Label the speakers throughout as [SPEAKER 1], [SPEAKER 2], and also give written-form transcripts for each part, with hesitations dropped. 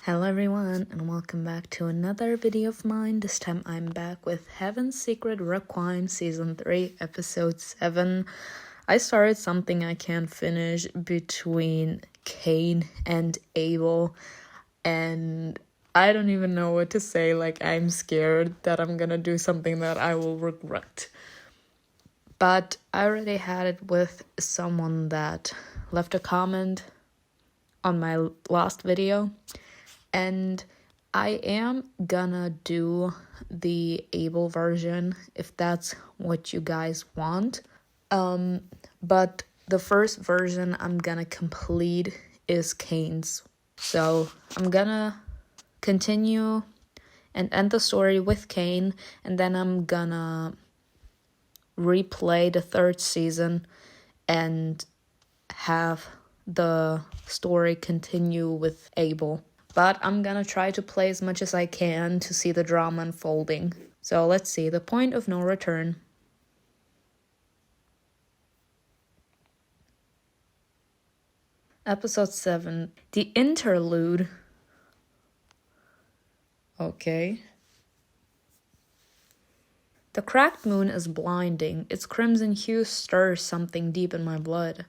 [SPEAKER 1] Hello everyone and welcome back to another video of mine. This time I'm back with Heaven's Secret Requiem Season 3 Episode 7. I started something I can't finish between CAIN and ABEL and I don't even know what to say. Like, I'm scared that I'm gonna do something that I will regret. But I already had it with someone that left a comment on my last video. And I am gonna do the ABEL version if that's what you guys want. But the first version I'm gonna complete is CAIN's. So I'm gonna continue and end the story with CAIN, and then I'm gonna replay the third season and have the story continue with ABEL. But I'm gonna try to play as much as I can to see the drama unfolding. So let's see, the point of no return. Episode 7, the interlude. Okay. The cracked moon is blinding. Its crimson hue stirs something deep in my blood.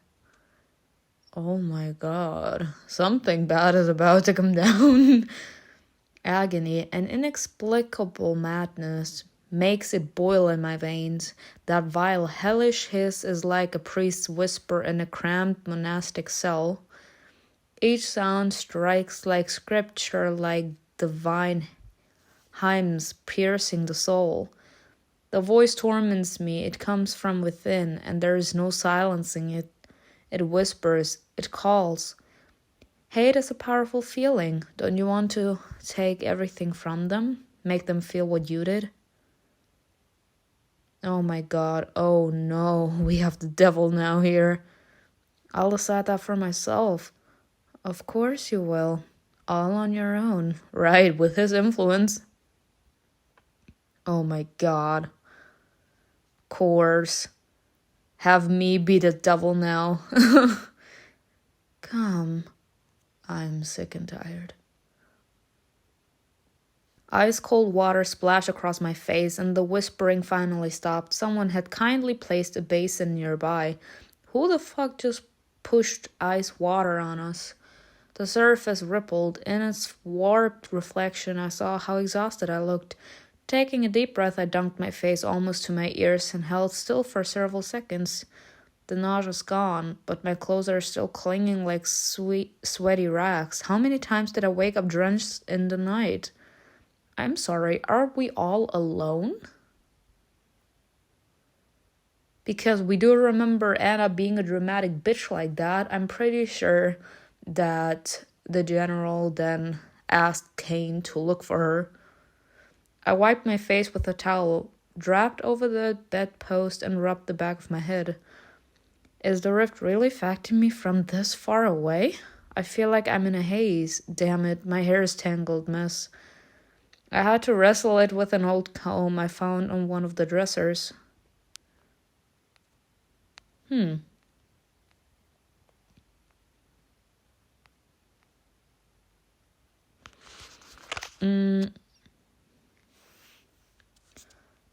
[SPEAKER 1] Oh my god, something bad is about to come down. Agony and inexplicable madness makes it boil in my veins. That vile, hellish hiss is like a priest's whisper in a cramped monastic cell. Each sound strikes like scripture, like divine hymns piercing the soul. The voice torments me. It comes from within, and there is no silencing it. It whispers, it calls. Hate is a powerful feeling. Don't you want to take everything from them? Make them feel what you did? Oh my god, oh no, we have the devil now here. I'll decide that for myself. Of course you will. All on your own. Right, with his influence. Oh my god. Course. Have me be the devil now. Come. I'm sick and tired. Ice cold water splashed across my face, and the whispering finally stopped. Someone had kindly placed a basin nearby. Who the fuck just pushed ice water on us? The surface rippled. In its warped reflection, I saw how exhausted I looked. Taking a deep breath, I dunked my face almost to my ears and held still for several seconds. The nausea's gone, but my clothes are still clinging like sweaty rags. How many times did I wake up drenched in the night? I'm sorry, are we all alone? Because we do remember Anna being a dramatic bitch like that. I'm pretty sure that the general then asked CAIN to look for her. I wiped my face with a towel, draped over the bedpost, and rubbed the back of my head. Is the rift really affecting me from this far away? I feel like I'm in a haze. Damn it, my hair is tangled mess. I had to wrestle it with an old comb I found on one of the dressers.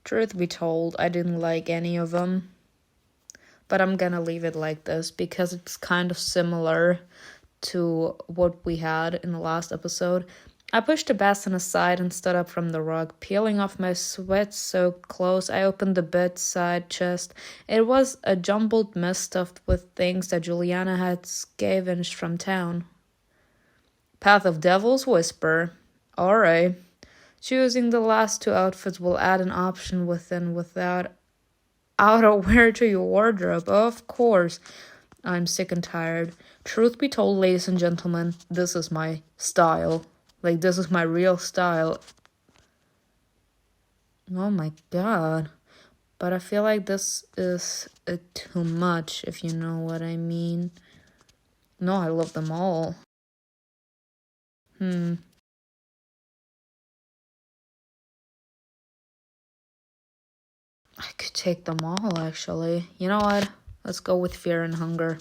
[SPEAKER 1] Truth be told, I didn't like any of them. But I'm gonna leave it like this because it's kind of similar to what we had in the last episode. I pushed the basin aside and stood up from the rug. Peeling off my sweat-soaked clothes, I opened the bedside chest. It was a jumbled mess stuffed with things that Juliana had scavenged from town. Path of Devil's Whisper. Alright. Choosing the last two outfits will add an option without outerwear to your wardrobe. Of course. I'm sick and tired. Truth be told, ladies and gentlemen, this is my style. Like, this is my real style. Oh my god. But I feel like this is too much, if you know what I mean. No, I love them all. I could take them all, actually. You know what? Let's go with Fear and Hunger.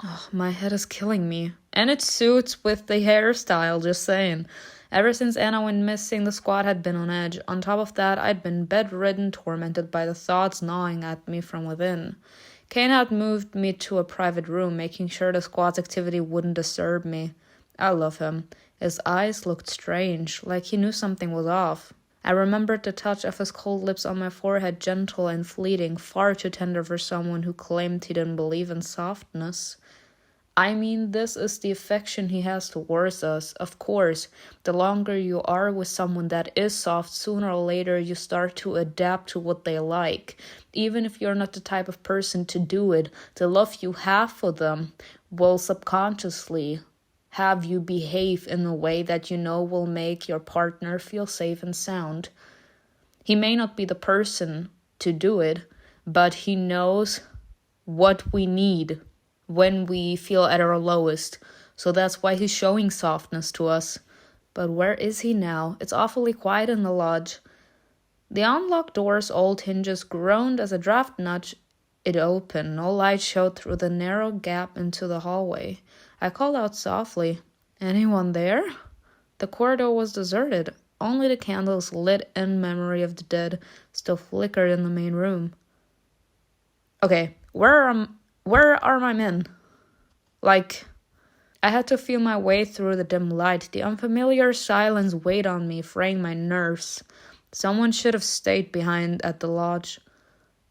[SPEAKER 1] Oh, my head is killing me. And it suits with the hairstyle, just saying. Ever since Anna went missing, the squad had been on edge. On top of that, I'd been bedridden, tormented by the thoughts gnawing at me from within. CAIN had moved me to a private room, making sure the squad's activity wouldn't disturb me. I love him. His eyes looked strange, like he knew something was off. I remembered the touch of his cold lips on my forehead, gentle and fleeting, far too tender for someone who claimed he didn't believe in softness. I mean, this is the affection he has towards us. Of course, the longer you are with someone that is soft, sooner or later you start to adapt to what they like. Even if you're not the type of person to do it, the love you have for them will subconsciously have you behave in a way that you know will make your partner feel safe and sound. He may not be the person to do it, but he knows what we need when we feel at our lowest. So that's why he's showing softness to us. But where is he now? It's awfully quiet in the lodge. The unlocked door's old hinges groaned as a draft nudged it open. No light showed through the narrow gap into the hallway. I called out softly, "Anyone there?" The corridor was deserted. Only the candles lit in memory of the dead still flickered in the main room. Okay, where are my men? I had to feel my way through the dim light. The unfamiliar silence weighed on me, fraying my nerves. Someone should have stayed behind at the lodge.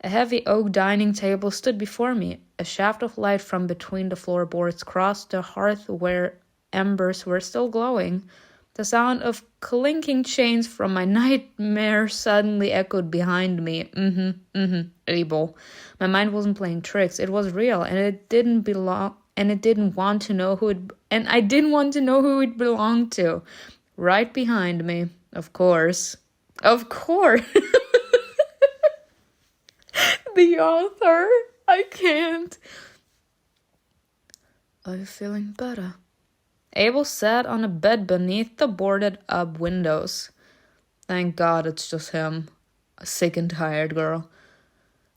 [SPEAKER 1] A heavy oak dining table stood before me. A shaft of light from between the floorboards crossed the hearth where embers were still glowing. The sound of clinking chains from my nightmare suddenly echoed behind me. ABEL. My mind wasn't playing tricks. It was real, and it didn't belong. And it didn't want to know who it. And I didn't want to know who it belonged to. Right behind me, of course. Of course. The author. I can't. Are you feeling better? ABEL sat on a bed beneath the boarded-up windows. Thank God it's just him. A sick and tired girl.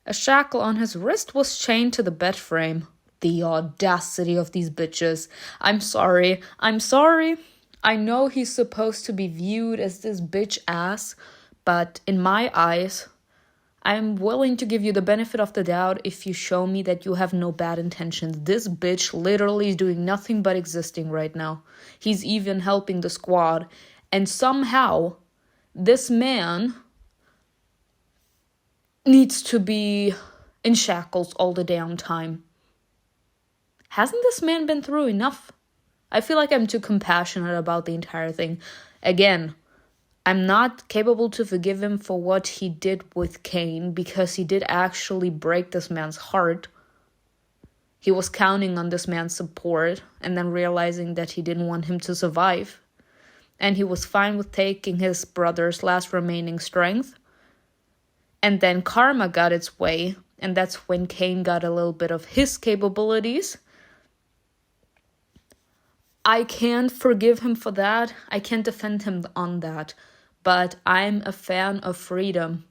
[SPEAKER 1] A shackle on his wrist was chained to the bed frame. The audacity of these bitches. I'm sorry. I know he's supposed to be viewed as this bitch ass, but in my eyes, I'm willing to give you the benefit of the doubt if you show me that you have no bad intentions. This bitch literally is doing nothing but existing right now. He's even helping the squad. And somehow, this man needs to be in shackles all the damn time. Hasn't this man been through enough? I feel like I'm too compassionate about the entire thing. Again, I'm not capable to forgive him for what he did with CAIN because he did actually break this man's heart. He was counting on this man's support and then realizing that he didn't want him to survive. And he was fine with taking his brother's last remaining strength. And then karma got its way, and that's when CAIN got a little bit of his capabilities. I can't forgive him for that. I can't defend him on that. But I'm a fan of freedom.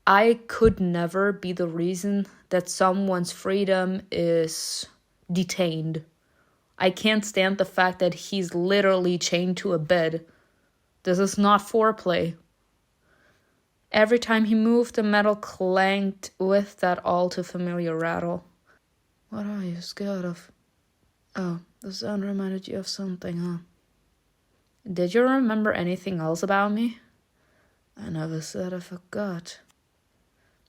[SPEAKER 1] I could never be the reason that someone's freedom is detained. I can't stand the fact that he's literally chained to a bed. This is not foreplay. Every time he moved, the metal clanked with that all too familiar rattle. What are you scared of? Oh, the sound reminded you of something, huh? Did you remember anything else about me? I never said I forgot.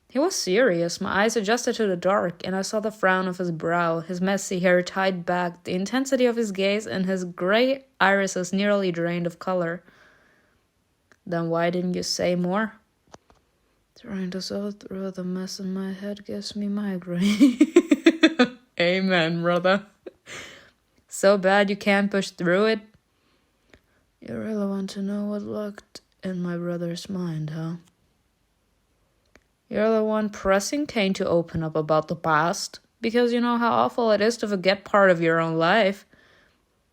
[SPEAKER 1] He was serious. My eyes adjusted to the dark, and I saw the frown of his brow, his messy hair tied back, the intensity of his gaze, and his gray irises nearly drained of color. Then why didn't you say more? Trying to sort through the mess in my head gives me migraine. Amen, brother. So bad you can't push through it? You really want to know what lurked in my brother's mind, huh? You're the one pressing CAIN to open up about the past, because you know how awful it is to forget part of your own life.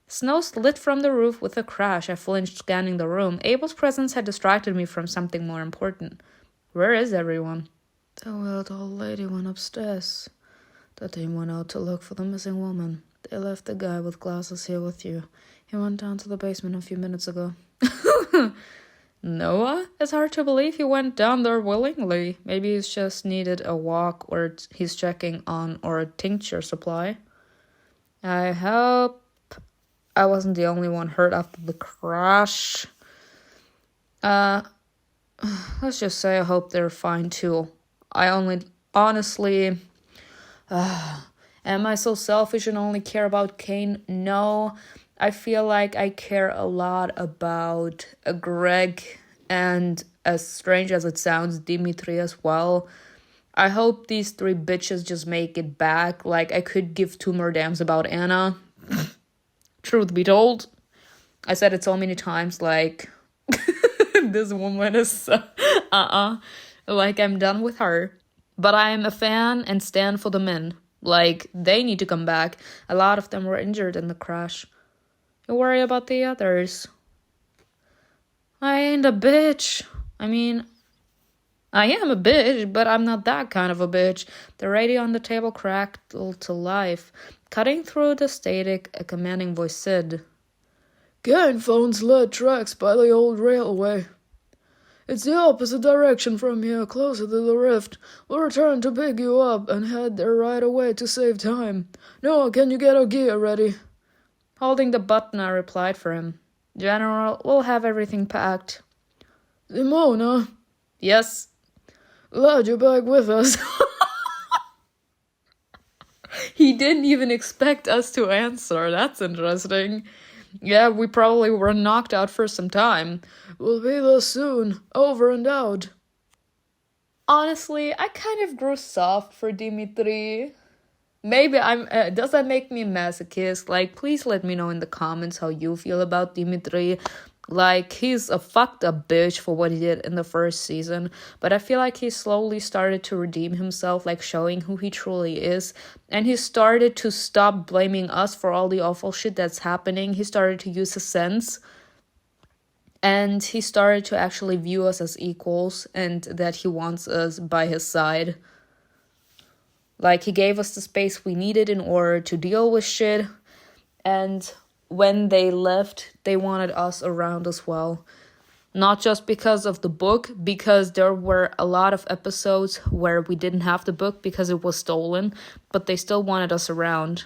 [SPEAKER 1] Snow slid from the roof with a crash. I flinched, scanning the room. ABEL's presence had distracted me from something more important. Where is everyone? The weird old lady went upstairs. The team went out to look for the missing woman. They left the guy with glasses here with you. He went down to the basement a few minutes ago. Noah? It's hard to believe he went down there willingly. Maybe he's just needed a walk, or he's checking on or a tincture supply. I hope I wasn't the only one hurt after the crash. Let's just say I hope they're fine too. Honestly, am I so selfish and only care about CAIN? No, I feel like I care a lot about Greg and, as strange as it sounds, Dimitri as well. I hope these three bitches just make it back. Like, I could give two more damns about Anna. Truth be told, I said it so many times, like, this woman is, like, I'm done with her. But I'm a fan and stand for the men. Like, they need to come back. A lot of them were injured in the crash. You worry about the others. I ain't a bitch. I mean, I am a bitch, but I'm not that kind of a bitch. The radio on the table crackled to life. Cutting through the static, a commanding voice said, "CAIN phones lead tracks by the old railway. It's the opposite direction from here, closer to the rift. We'll return to pick you up and head there right away to save time. Noah, can you get our gear ready?" Holding the button, I replied for him. "General, we'll have everything packed." "Simona?" "Yes." "Glad you're back with us." He didn't even expect us to answer. That's interesting. Yeah, we probably were knocked out for some time. "We'll be there soon. Over and out." Honestly, I kind of grew soft for Dimitri. Maybe does that make me a masochist? Like, please let me know in the comments how you feel about Dimitri. Like, he's a fucked up bitch for what he did in the first season, but I feel like he slowly started to redeem himself, like showing who he truly is, and he started to stop blaming us for all the awful shit that's happening. He started to use his sense, and he started to actually view us as equals, and that he wants us by his side. Like, he gave us the space we needed in order to deal with shit, and when they left, they wanted us around as well. Not just because of the book, because there were a lot of episodes where we didn't have the book because it was stolen, but they still wanted us around.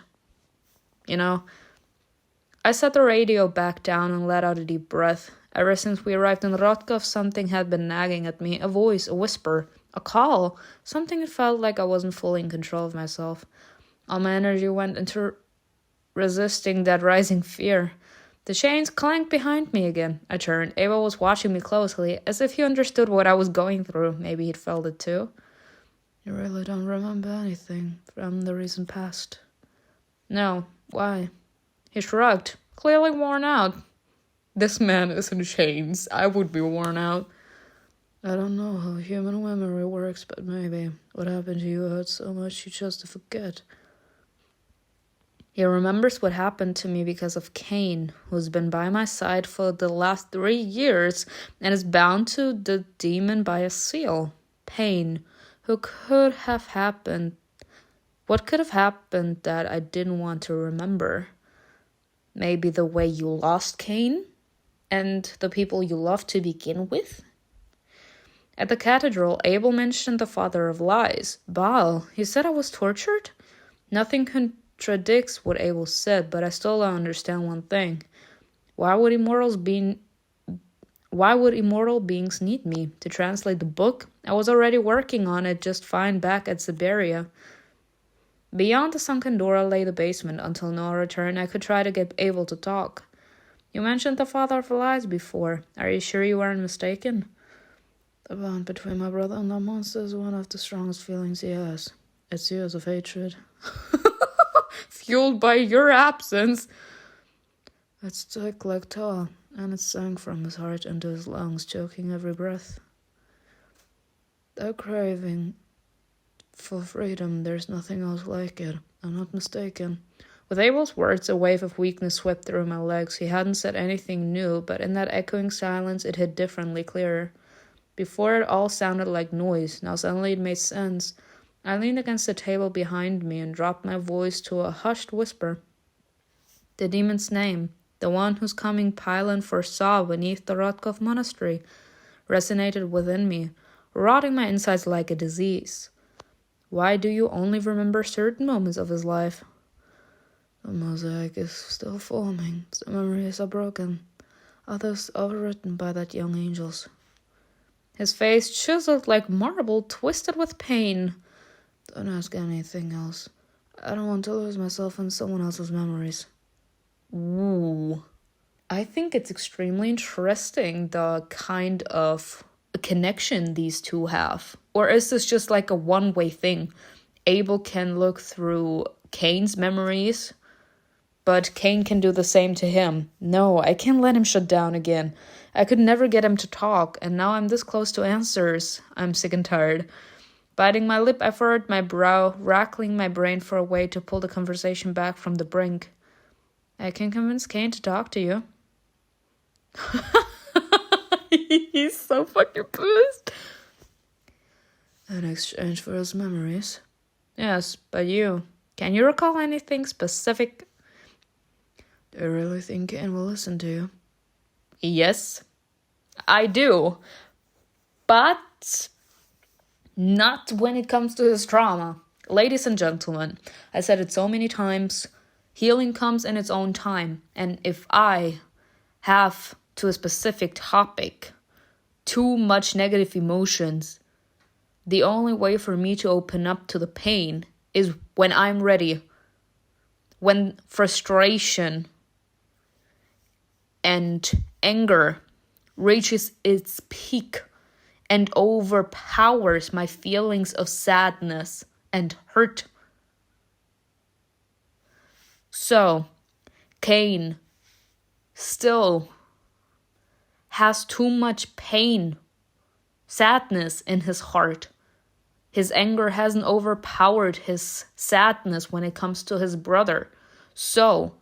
[SPEAKER 1] You know? I set the radio back down and let out a deep breath. Ever since we arrived in Rotkov, something had been nagging at me. A voice, a whisper, a call. Something that felt like I wasn't fully in control of myself. All my energy went into resisting that rising fear. The chains clanked behind me again. I turned. Abel was watching me closely, as if he understood what I was going through. Maybe he'd felt it too. "You really don't remember anything from the recent past?" "No. Why?" He shrugged, clearly worn out. This man is in chains. I would be worn out. "I don't know how human memory works, but maybe what happened to you hurt so much you chose to forget." He remembers what happened to me because of CAIN, who's been by my side for the last 3 years and is bound to the demon by a seal. Pain. What could have happened that I didn't want to remember? Maybe the way you lost CAIN and the people you loved to begin with? At the cathedral, Abel mentioned the father of lies, Baal. He said I was tortured? Nothing contradicts what Abel said, but I still don't understand one thing. Why would immortal beings need me? To translate the book? I was already working on it just fine back at Siberia. Beyond the sunken door lay the basement. Until Noah returned, I could try to get Abel to talk. "You mentioned the father of lies before. Are you sure you weren't mistaken?" "The bond between my brother and that monster is one of the strongest feelings he has. It's years of hatred." Fueled by your absence. It's thick like tar, and it sank from his heart into his lungs, choking every breath. That craving for freedom, there's nothing else like it. I'm not mistaken. With Abel's words, a wave of weakness swept through my legs. He hadn't said anything new, but in that echoing silence, it hit differently clearer. Before, it all sounded like noise. Now suddenly it made sense. I leaned against the table behind me and dropped my voice to a hushed whisper. The demon's name, the one whose coming Pylon foresaw beneath the Rotkov monastery, resonated within me, rotting my insides like a disease. Why do you only remember certain moments of his life? The mosaic is still forming. Some memories are broken. Others overwritten by that young angel's. His face chiseled like marble, twisted with pain. Don't ask anything else. I don't want to lose myself in someone else's memories. Ooh. I think it's extremely interesting, the kind of connection these two have. Or is this just like a one-way thing? Abel can look through CAIN's memories, but CAIN can do the same to him. No, I can't let him shut down again. I could never get him to talk, and now I'm this close to answers. I'm sick and tired. Biting my lip, I furrowed my brow, rackling my brain for a way to pull the conversation back from the brink. I can convince CAIN to talk to you. He's so fucking pissed. In exchange for his memories? Yes, but you. Can you recall anything specific? Do you really think CAIN will listen to you? Yes, I do. But not when it comes to his trauma. Ladies and gentlemen, I said it so many times, healing comes in its own time. And if I have, to a specific topic, too much negative emotions, the only way for me to open up to the pain is when I'm ready. When frustration and anger reaches its peak and overpowers my feelings of sadness and hurt. So, CAIN still has too much pain, sadness in his heart. His anger hasn't overpowered his sadness when it comes to his brother. So,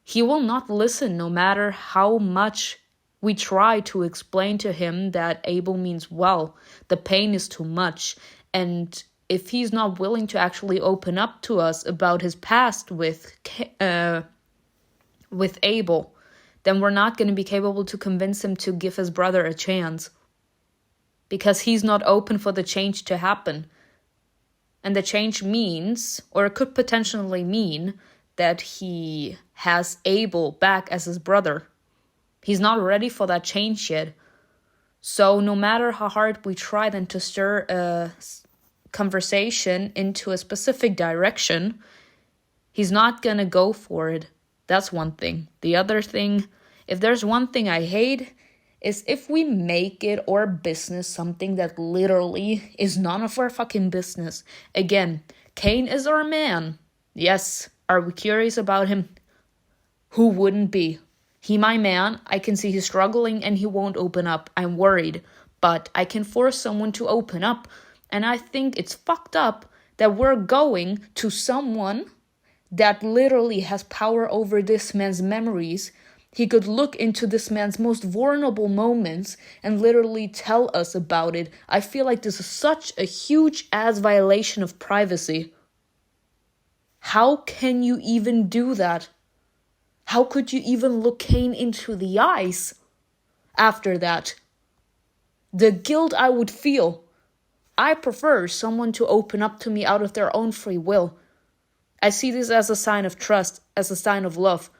[SPEAKER 1] he will not listen no matter how much we try to explain to him that Abel means well. The pain is too much. And if he's not willing to actually open up to us about his past with Abel, then we're not going to be capable to convince him to give his brother a chance. Because he's not open for the change to happen. And the change means, or it could potentially mean, that he has Abel back as his brother. He's not ready for that change yet. So no matter how hard we try then to stir a conversation into a specific direction, he's not gonna go for it. That's one thing. The other thing, if there's one thing I hate, is if we make it our business something that literally is none of our fucking business. Again, CAIN is our man. Yes, are we curious about him? Who wouldn't be? He my man, I can see he's struggling and he won't open up. I'm worried. But I can force someone to open up. And I think it's fucked up that we're going to someone that literally has power over this man's memories. He could look into this man's most vulnerable moments and literally tell us about it. I feel like this is such a huge ass violation of privacy. How can you even do that? How could you even look CAIN into the eyes after that? The guilt I would feel. I prefer someone to open up to me out of their own free will. I see this as a sign of trust, as a sign of love.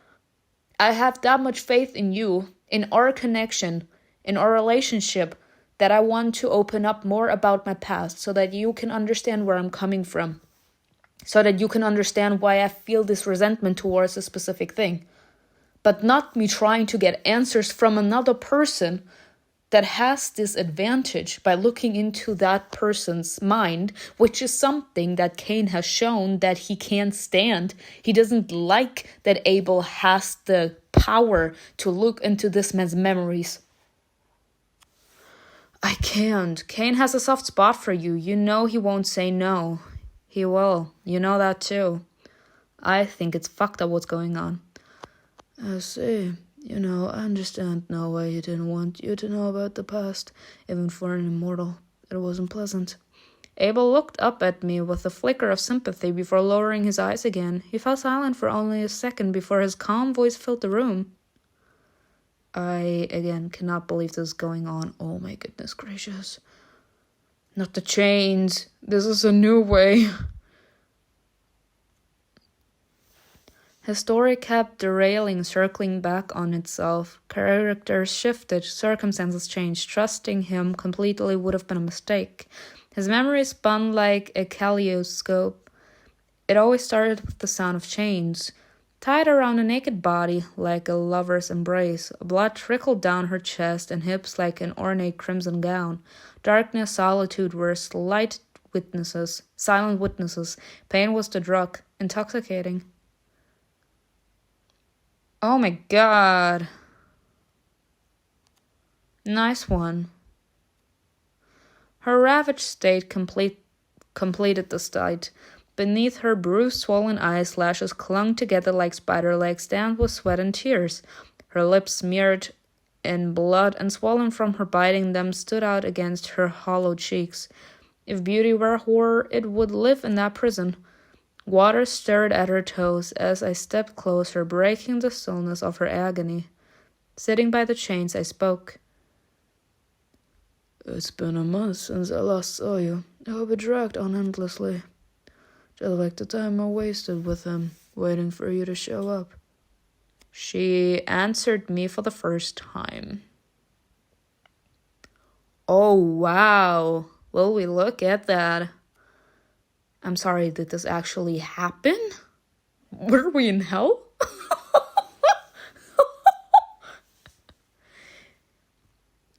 [SPEAKER 1] I have that much faith in you, in our connection, in our relationship, that I want to open up more about my past so that you can understand where I'm coming from. So that you can understand why I feel this resentment towards a specific thing. But not me trying to get answers from another person that has this advantage by looking into that person's mind, which is something that CAIN has shown that he can't stand. He doesn't like that Abel has the power to look into this man's memories. I can't. CAIN has a soft spot for you. You know he won't say no. He will. You know that too. I think it's fucked up what's going on. I see. You know, I understand now why he didn't want you to know about the past. Even for an immortal, it wasn't pleasant. Abel looked up at me with a flicker of sympathy before lowering his eyes again. He fell silent for only a second before his calm voice filled the room. I, again, cannot believe this is going on. Oh my goodness gracious. Not the chains. This is a new way. His story kept derailing, circling back on itself. Characters shifted, circumstances changed. Trusting him completely would have been a mistake. His memory spun like a kaleidoscope. It always started with the sound of chains. Tied around a naked body like a lover's embrace, blood trickled down her chest and hips like an ornate crimson gown. Darkness, solitude were silent witnesses. Pain was the drug, intoxicating. Oh my god. Nice one. Her ravaged state completed the sight. Beneath her bruised, swollen eyes, lashes clung together like spider legs, damp with sweat and tears. Her lips, smeared in blood and swollen from her biting them, stood out against her hollow cheeks. If beauty were horror, it would live in that prison. Water stirred at her toes as I stepped closer, breaking the stillness of her agony. Sitting by the chains, I spoke. It's been a month since I last saw you. I hope it dragged on endlessly. Just like the time I wasted with him, waiting for you to show up. She answered me for the first time. Oh, wow. Will we look at that? I'm sorry, did this actually happen? Were we in hell?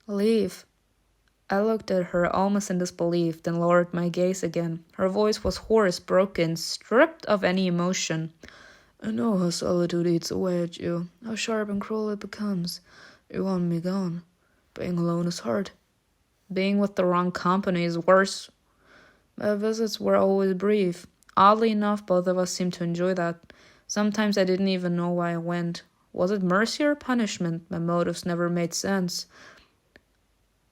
[SPEAKER 1] Leave. I looked at her almost in disbelief, then lowered my gaze again. Her voice was hoarse, broken, stripped of any emotion. I know how solitude eats away at you, how sharp and cruel it becomes. You want me gone. Being alone is hard. Being with the wrong company is worse. My visits were always brief. Oddly enough, both of us seemed to enjoy that. Sometimes I didn't even know why I went. Was it mercy or punishment? My motives never made sense.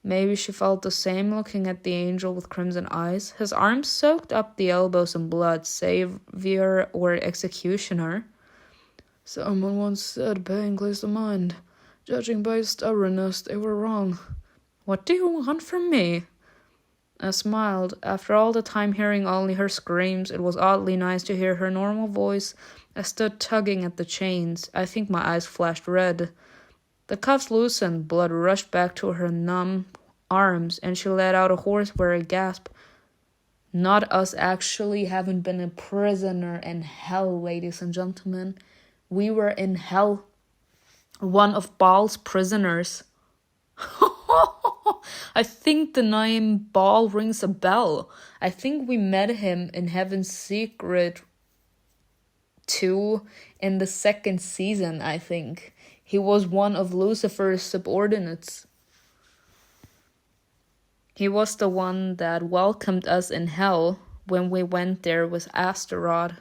[SPEAKER 1] Maybe she felt the same looking at the angel with crimson eyes. His arms soaked up the elbows in blood, savior or executioner. Someone once said pain clears the mind. Judging by his stubbornness, they were wrong. What do you want from me? I smiled. After all the time hearing only her screams, it was oddly nice to hear her normal voice. I stood tugging at the chains. I think my eyes flashed red. The cuffs loosened, blood rushed back to her numb arms, and she let out a hoarse-weary gasp. Not us actually having been a prisoner in hell, ladies and gentlemen. We were in hell. One of Baal's prisoners. I think the name Baal rings a bell. I think we met him in Heaven's Secret 2 in the second season, I think. He was one of Lucifer's subordinates. He was the one that welcomed us in hell when we went there with Astaroth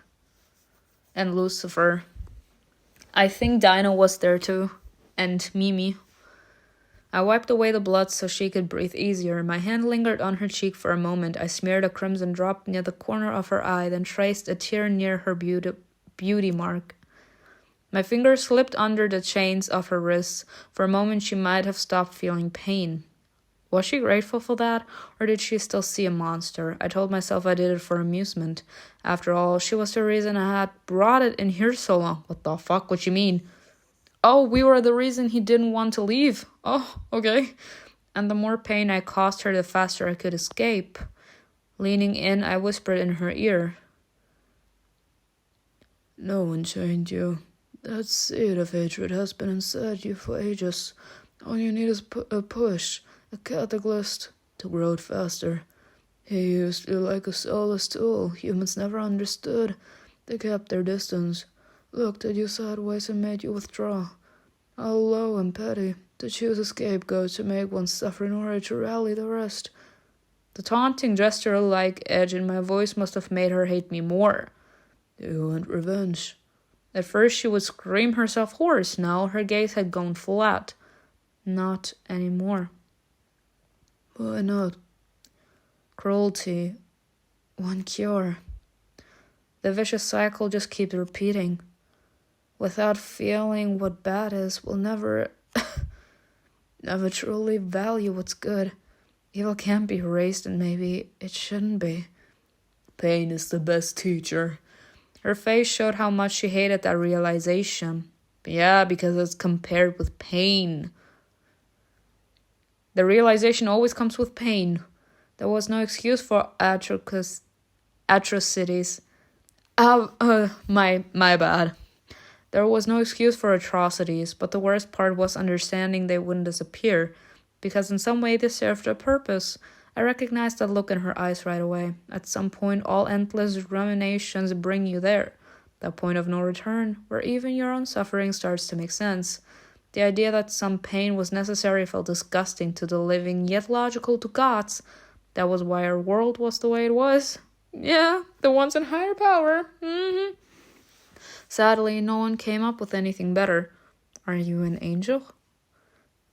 [SPEAKER 1] and Lucifer. I think Dinah was there too, and Mimi. I wiped away the blood so she could breathe easier. My hand lingered on her cheek for a moment. I smeared a crimson drop near the corner of her eye, then traced a tear near her beauty mark. My fingers slipped under the chains of her wrists. For a moment she might have stopped feeling pain. Was she grateful for that, or did she still see a monster? I told myself I did it for amusement. After all, she was the reason I had brought it in here so long. What the fuck? What you mean? Oh, we were the reason he didn't want to leave. Oh, okay. And the more pain I caused her, the faster I could escape. Leaning in, I whispered in her ear. No one chained you. That seed of hatred has been inside you for ages. All you need is a push, a catalyst, to grow it faster. He used you like a soulless tool. Humans never understood. They kept their distance, looked at you sideways and made you withdraw. All low and petty, to choose a scapegoat to make one suffer in order to rally the rest. The taunting gesture-like edge in my voice must have made her hate me more. You want revenge. At first she would scream herself hoarse. Now her gaze had gone flat. Not anymore. Why not? Cruelty. one cure. The vicious cycle just keeps repeating. Without feeling what bad is, we'll never truly value what's good. Evil can't be erased, and maybe it shouldn't be. Pain is the best teacher. Her face showed how much she hated that realization. Yeah, because it's compared with pain. The realization always comes with pain. There was no excuse for atrocities. My bad. There was no excuse for atrocities, but the worst part was understanding they wouldn't disappear, because in some way they served a purpose. I recognized that look in her eyes right away. At some point, all endless ruminations bring you there. That point of no return, where even your own suffering starts to make sense. The idea that some pain was necessary felt disgusting to the living, yet logical to gods. That was why our world was the way it was. Yeah, the ones in higher power. Sadly, no one came up with anything better. Are you an angel?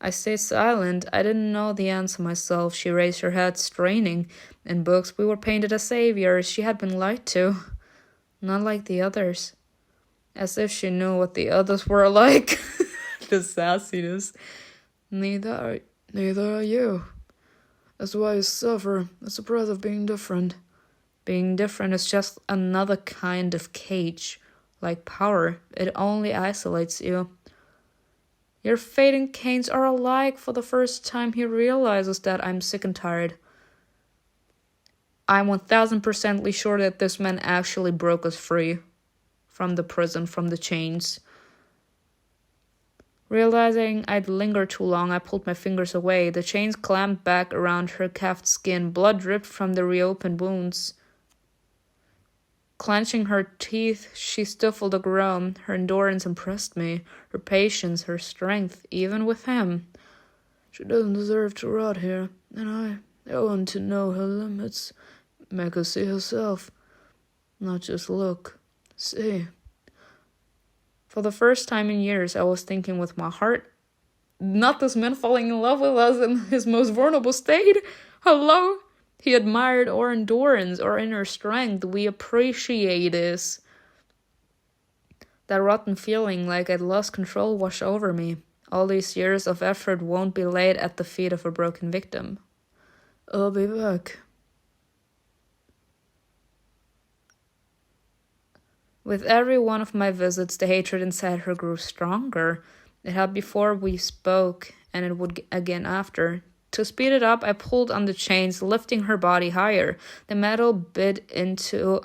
[SPEAKER 1] I stayed silent. I didn't know the answer myself. She raised her head, straining. In books, we were painted as saviors. She had been lied to. Not like the others. As if she knew what the others were like. The sassiness. Neither are you. That's why you suffer. It's a breath of being different. Being different is just another kind of cage. Like power, it only isolates you. Your fate and CAIN's are alike. For the first time, he realizes that I'm sick and tired. I'm 1000% sure that this man actually broke us free. From the prison, from the chains. Realizing I'd lingered too long, I pulled my fingers away. The chains clamped back around her calved skin. Blood dripped from the reopened wounds. Clenching her teeth, she stifled a groan. Her endurance impressed me. Her patience, her strength, even with him. She doesn't deserve to rot here, and I want to know her limits. Make her see herself. Not just look. See. For the first time in years, I was thinking with my heart. Not this man falling in love with us in his most vulnerable state. Hello? He admired our endurance, our inner strength. We appreciate this. That rotten feeling like I'd lost control washed over me. All these years of effort won't be laid at the feet of a broken victim. I'll be back. With every one of my visits, the hatred inside her grew stronger. It had before we spoke, and it would again after. To speed it up, I pulled on the chains, lifting her body higher. The metal bit into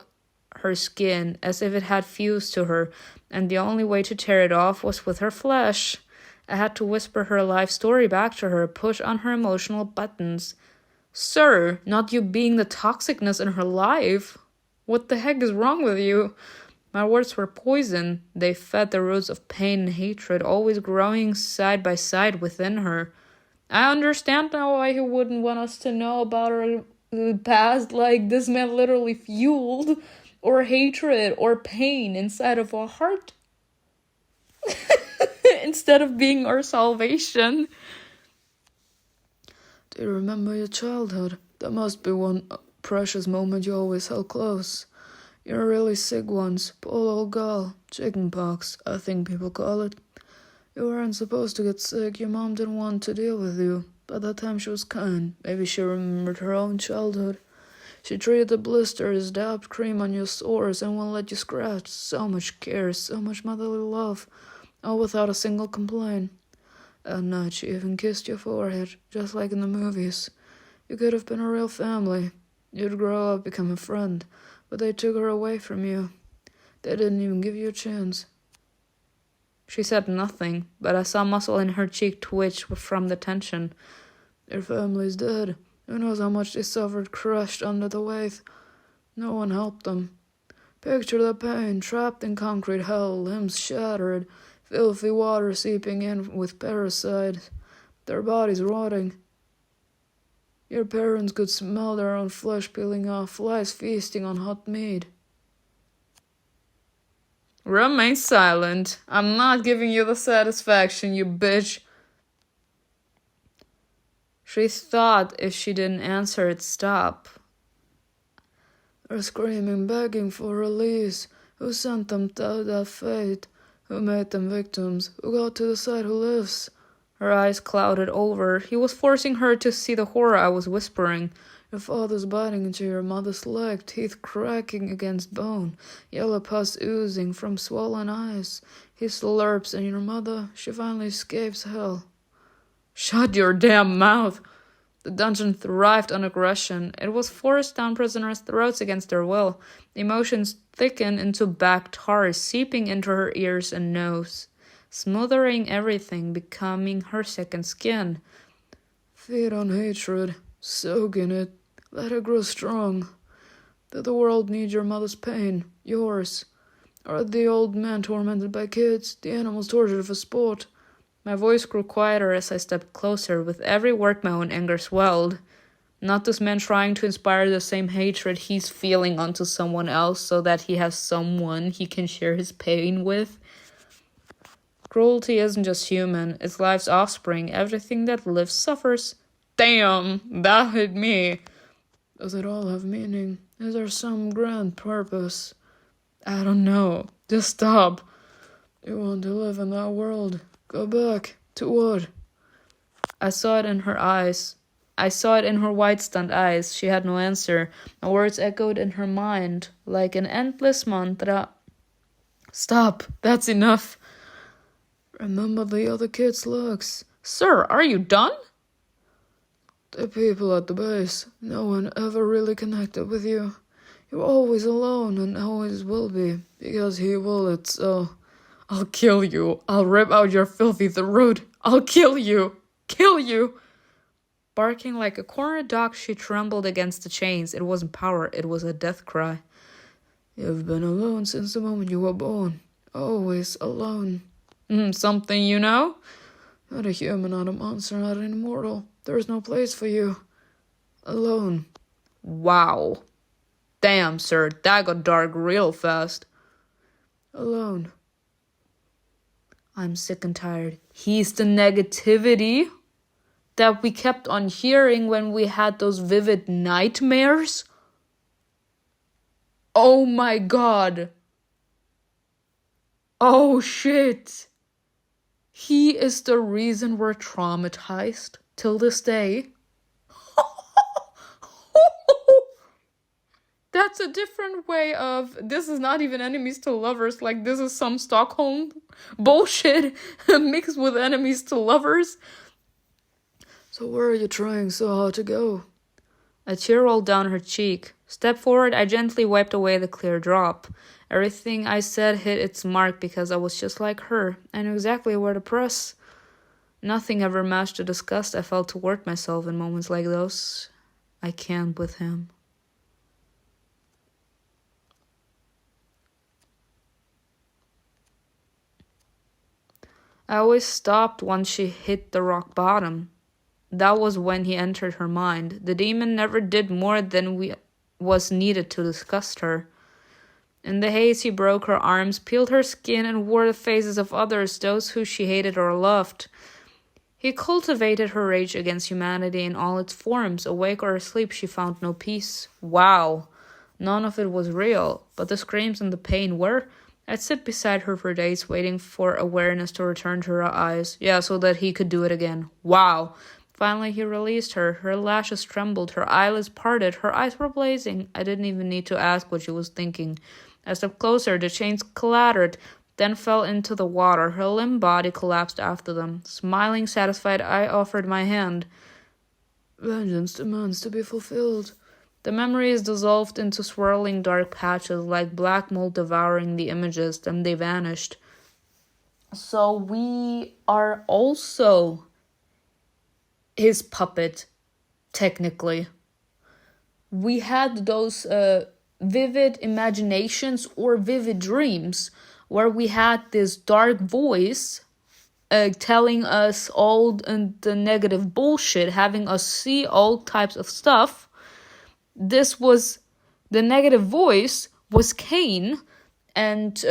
[SPEAKER 1] her skin as if it had fused to her, and the only way to tear it off was with her flesh. I had to whisper her life story back to her, push on her emotional buttons. Sir, not you being the toxicness in her life. What the heck is wrong with you? My words were poison. They fed the roots of pain and hatred, always growing side by side within her. I understand now why he wouldn't want us to know about our past. Like, this man literally fueled our hatred or pain inside of our heart. Instead of being our salvation. Do you remember your childhood? That must be one precious moment you always held close. You were really sick once. Poor old girl. Chickenpox, I think people call it. You weren't supposed to get sick. Your mom didn't want to deal with you. By that time she was kind. Maybe she remembered her own childhood. She treated the blisters, dabbed cream on your sores, and wouldn't let you scratch. So much care, so much motherly love. All without a single complaint. At night she even kissed your forehead, just like in the movies. You could have been a real family. You'd grow up, become a friend. But they took her away from you. They didn't even give you a chance. She said nothing, but I saw muscle in her cheek twitch from the tension. Their family's dead. Who knows how much they suffered, crushed under the weight. No one helped them. Picture the pain, trapped in concrete hell, limbs shattered, filthy water seeping in with parasites, their bodies rotting. Your parents could smell their own flesh peeling off, flies feasting on hot meat. Remain silent. I'm not giving you the satisfaction, you bitch. She thought if she didn't answer it'd stop.
[SPEAKER 2] are screaming, begging for release. Who sent them to that fate? Who made them victims? Who got to decide who lives?
[SPEAKER 1] Her eyes clouded over. He was forcing her to see the horror I was whispering.
[SPEAKER 2] Your father's biting into your mother's leg, teeth cracking against bone, yellow pus oozing from swollen eyes. He slurps, and your mother, she finally escapes hell.
[SPEAKER 1] Shut your damn mouth! The dungeon thrived on aggression. It was forced down prisoners' throats against their will. Emotions thickened into black tar, seeping into her ears and nose, smothering everything, becoming her second skin.
[SPEAKER 2] Feed on hatred, soak in it, let it grow strong. Did the world need your mother's pain, yours? Or the old man tormented by kids, the animals tortured for sport?
[SPEAKER 1] My voice grew quieter as I stepped closer. With every word my own anger swelled. Not this man trying to inspire the same hatred he's feeling onto someone else so that he has someone he can share his pain with. Cruelty isn't just human, it's life's offspring. Everything that lives suffers. Damn, that hit me.
[SPEAKER 2] Does it all have meaning? Is there some grand purpose?
[SPEAKER 1] I don't know. Just stop.
[SPEAKER 2] You want to live in that world? Go back. To what?
[SPEAKER 1] I saw it in her eyes. I saw it in her wide, stunned eyes. She had no answer. My words echoed in her mind like an endless mantra. Stop. That's enough.
[SPEAKER 2] Remember the other kids' looks.
[SPEAKER 1] Sir, are you done?
[SPEAKER 2] The people at the base. No one ever really connected with you. You're always alone and always will be, because he will it, so...
[SPEAKER 1] I'll kill you. I'll rip out your filthy throat. I'll kill you. Kill you. Barking like a cornered dog, she trembled against the chains. It wasn't power, it was a death cry.
[SPEAKER 2] You've been alone since the moment you were born. Always alone.
[SPEAKER 1] Something you know?
[SPEAKER 2] Not a human, not a monster, not an immortal. There's no place for you. Alone.
[SPEAKER 1] Wow. Damn, sir, that got dark real fast.
[SPEAKER 2] Alone.
[SPEAKER 1] I'm sick and tired. He's the negativity that we kept on hearing when we had those vivid nightmares. Oh my god. Oh shit. He is the reason we're traumatized till this day. That's a different way of, this is not even enemies to lovers, like this is some Stockholm bullshit mixed with enemies to lovers.
[SPEAKER 2] So where are you trying so hard to go?
[SPEAKER 1] A tear rolled down her cheek. Step forward, I gently wiped away the clear drop. Everything I said hit its mark because I was just like her. I knew exactly where to press. Nothing ever matched the disgust I felt toward myself in moments like those. I can't with him. I always stopped once she hit the rock bottom. That was when he entered her mind. The demon never did more than was needed to disgust her. In the haze, he broke her arms, peeled her skin, and wore the faces of others, those who she hated or loved. He cultivated her rage against humanity in all its forms. Awake or asleep, she found no peace. Wow. None of it was real, but the screams and the pain were. I'd sit beside her for days, waiting for awareness to return to her eyes. Yeah, so that he could do it again. Wow. Finally, he released her. Her lashes trembled, her eyelids parted, her eyes were blazing. I didn't even need to ask what she was thinking. I stepped closer, the chains clattered, then fell into the water. Her limp body collapsed after them. Smiling, satisfied, I offered my hand.
[SPEAKER 2] Vengeance demands to be fulfilled.
[SPEAKER 1] The memories dissolved into swirling dark patches like black mold devouring the images, then they vanished. So we are also his puppet, technically. We had those vivid imaginations or vivid dreams where we had this dark voice telling us all the negative bullshit, having us see all types of stuff. This was, the negative voice was CAIN, and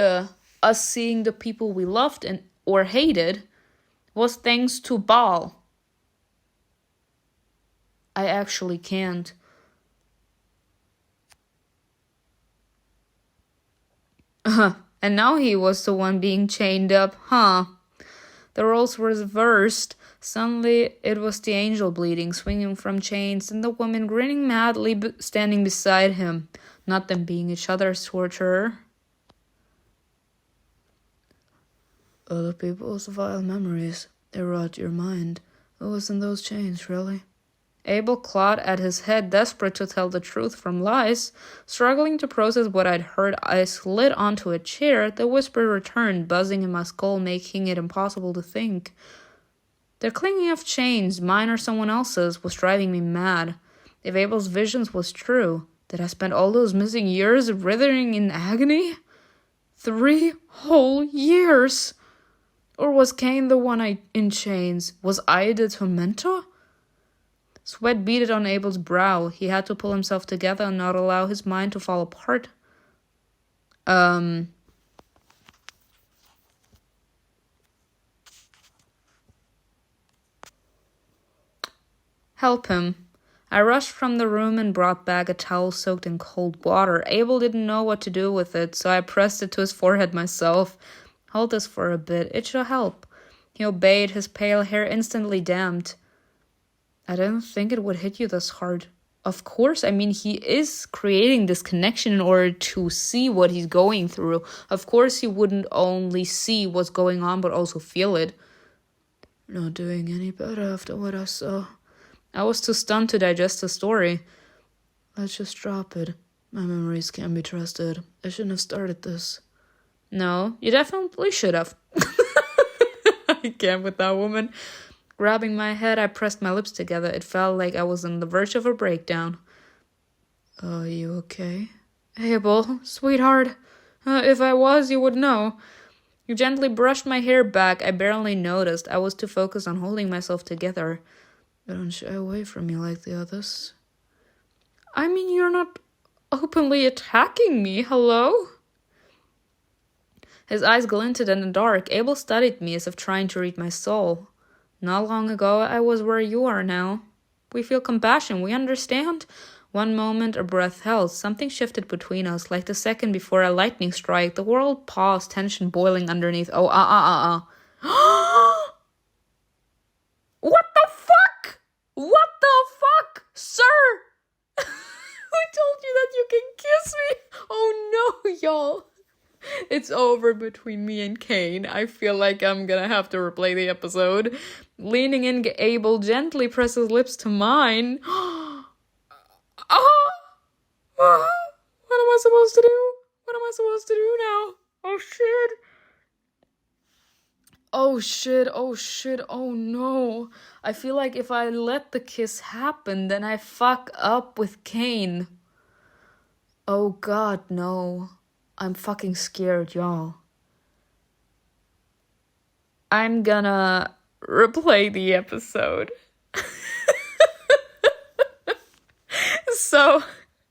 [SPEAKER 1] us seeing the people we loved and or hated was thanks to ABEL. I actually can't. And now he was the one being chained up, huh? The roles were reversed. Suddenly, it was the angel bleeding, swinging from chains, and the woman grinning madly standing beside him, not them being each other's torturer.
[SPEAKER 2] Other people's vile memories, they rot your mind. It was in those chains, really.
[SPEAKER 1] Abel clawed at his head, desperate to tell the truth from lies. Struggling to process what I'd heard, I slid onto a chair. The whisper returned, buzzing in my skull, making it impossible to think. The clinging of chains, mine or someone else's, was driving me mad. If Abel's visions was true, did I spend all those missing years writhing in agony? 3 whole years! Or was CAIN the one in chains? Was I the tormentor? Sweat beaded on Abel's brow. He had to pull himself together and not allow his mind to fall apart. Help him. I rushed from the room and brought back a towel soaked in cold water. Abel didn't know what to do with it, so I pressed it to his forehead myself. Hold this for a bit. It should help. He obeyed, his pale hair instantly damped. I didn't think it would hit you this hard. Of course, I mean, he is creating this connection in order to see what he's going through. Of course, he wouldn't only see what's going on, but also feel it.
[SPEAKER 2] Not doing any better after what I saw.
[SPEAKER 1] I was too stunned to digest the story.
[SPEAKER 2] Let's just drop it. My memories can't be trusted. I shouldn't have started this.
[SPEAKER 1] No, you definitely should have. I can't with that woman. Grabbing my head, I pressed my lips together. It felt like I was on the verge of a breakdown.
[SPEAKER 2] Are you okay?
[SPEAKER 1] Abel, sweetheart. If I was, you would know. You gently brushed my hair back. I barely noticed. I was too focused on holding myself together.
[SPEAKER 2] Don't shy away from me like the others.
[SPEAKER 1] I mean, you're not openly attacking me, hello? His eyes glinted in the dark. Abel studied me as if trying to read my soul. Not long ago, I was where you are now. We feel compassion, we understand. One moment, a breath held. Something shifted between us, like the second before a lightning strike. The world paused, tension boiling underneath. Oh, What the fuck? What the fuck? Sir! Who told you that you can kiss me? Oh no, y'all. It's over between me and CAIN. I feel like I'm gonna have to replay the episode. Leaning in, Abel gently pressed his lips to mine. What am I supposed to do? What am I supposed to do now? Oh shit, oh no. I feel like if I let the kiss happen, then I fuck up with CAIN. Oh god, no. I'm fucking scared, y'all. I'm gonna replay the episode. So,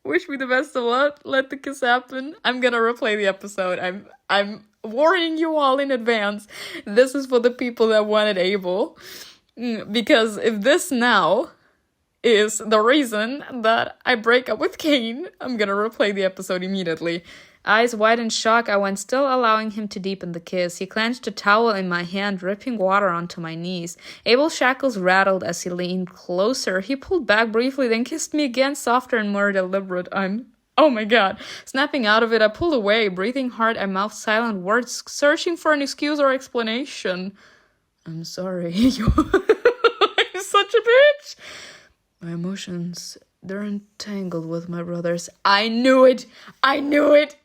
[SPEAKER 1] wish me the best of luck. Let the kiss happen. I'm gonna replay the episode. I'm warning you all in advance. This is for the people that wanted Abel. Because if this now is the reason that I break up with CAIN, I'm gonna replay the episode immediately. Eyes wide in shock, I went, still allowing him to deepen the kiss. He clenched a towel in my hand, dripping water onto my knees. Abel's shackles rattled as he leaned closer. He pulled back briefly, then kissed me again, softer and more deliberate. Oh my god. Snapping out of it, I pulled away. Breathing hard, I mouthed silent words, searching for an excuse or explanation.
[SPEAKER 2] I'm sorry.
[SPEAKER 1] You're such a bitch.
[SPEAKER 2] My emotions, they're entangled with my brother's.
[SPEAKER 1] I knew it.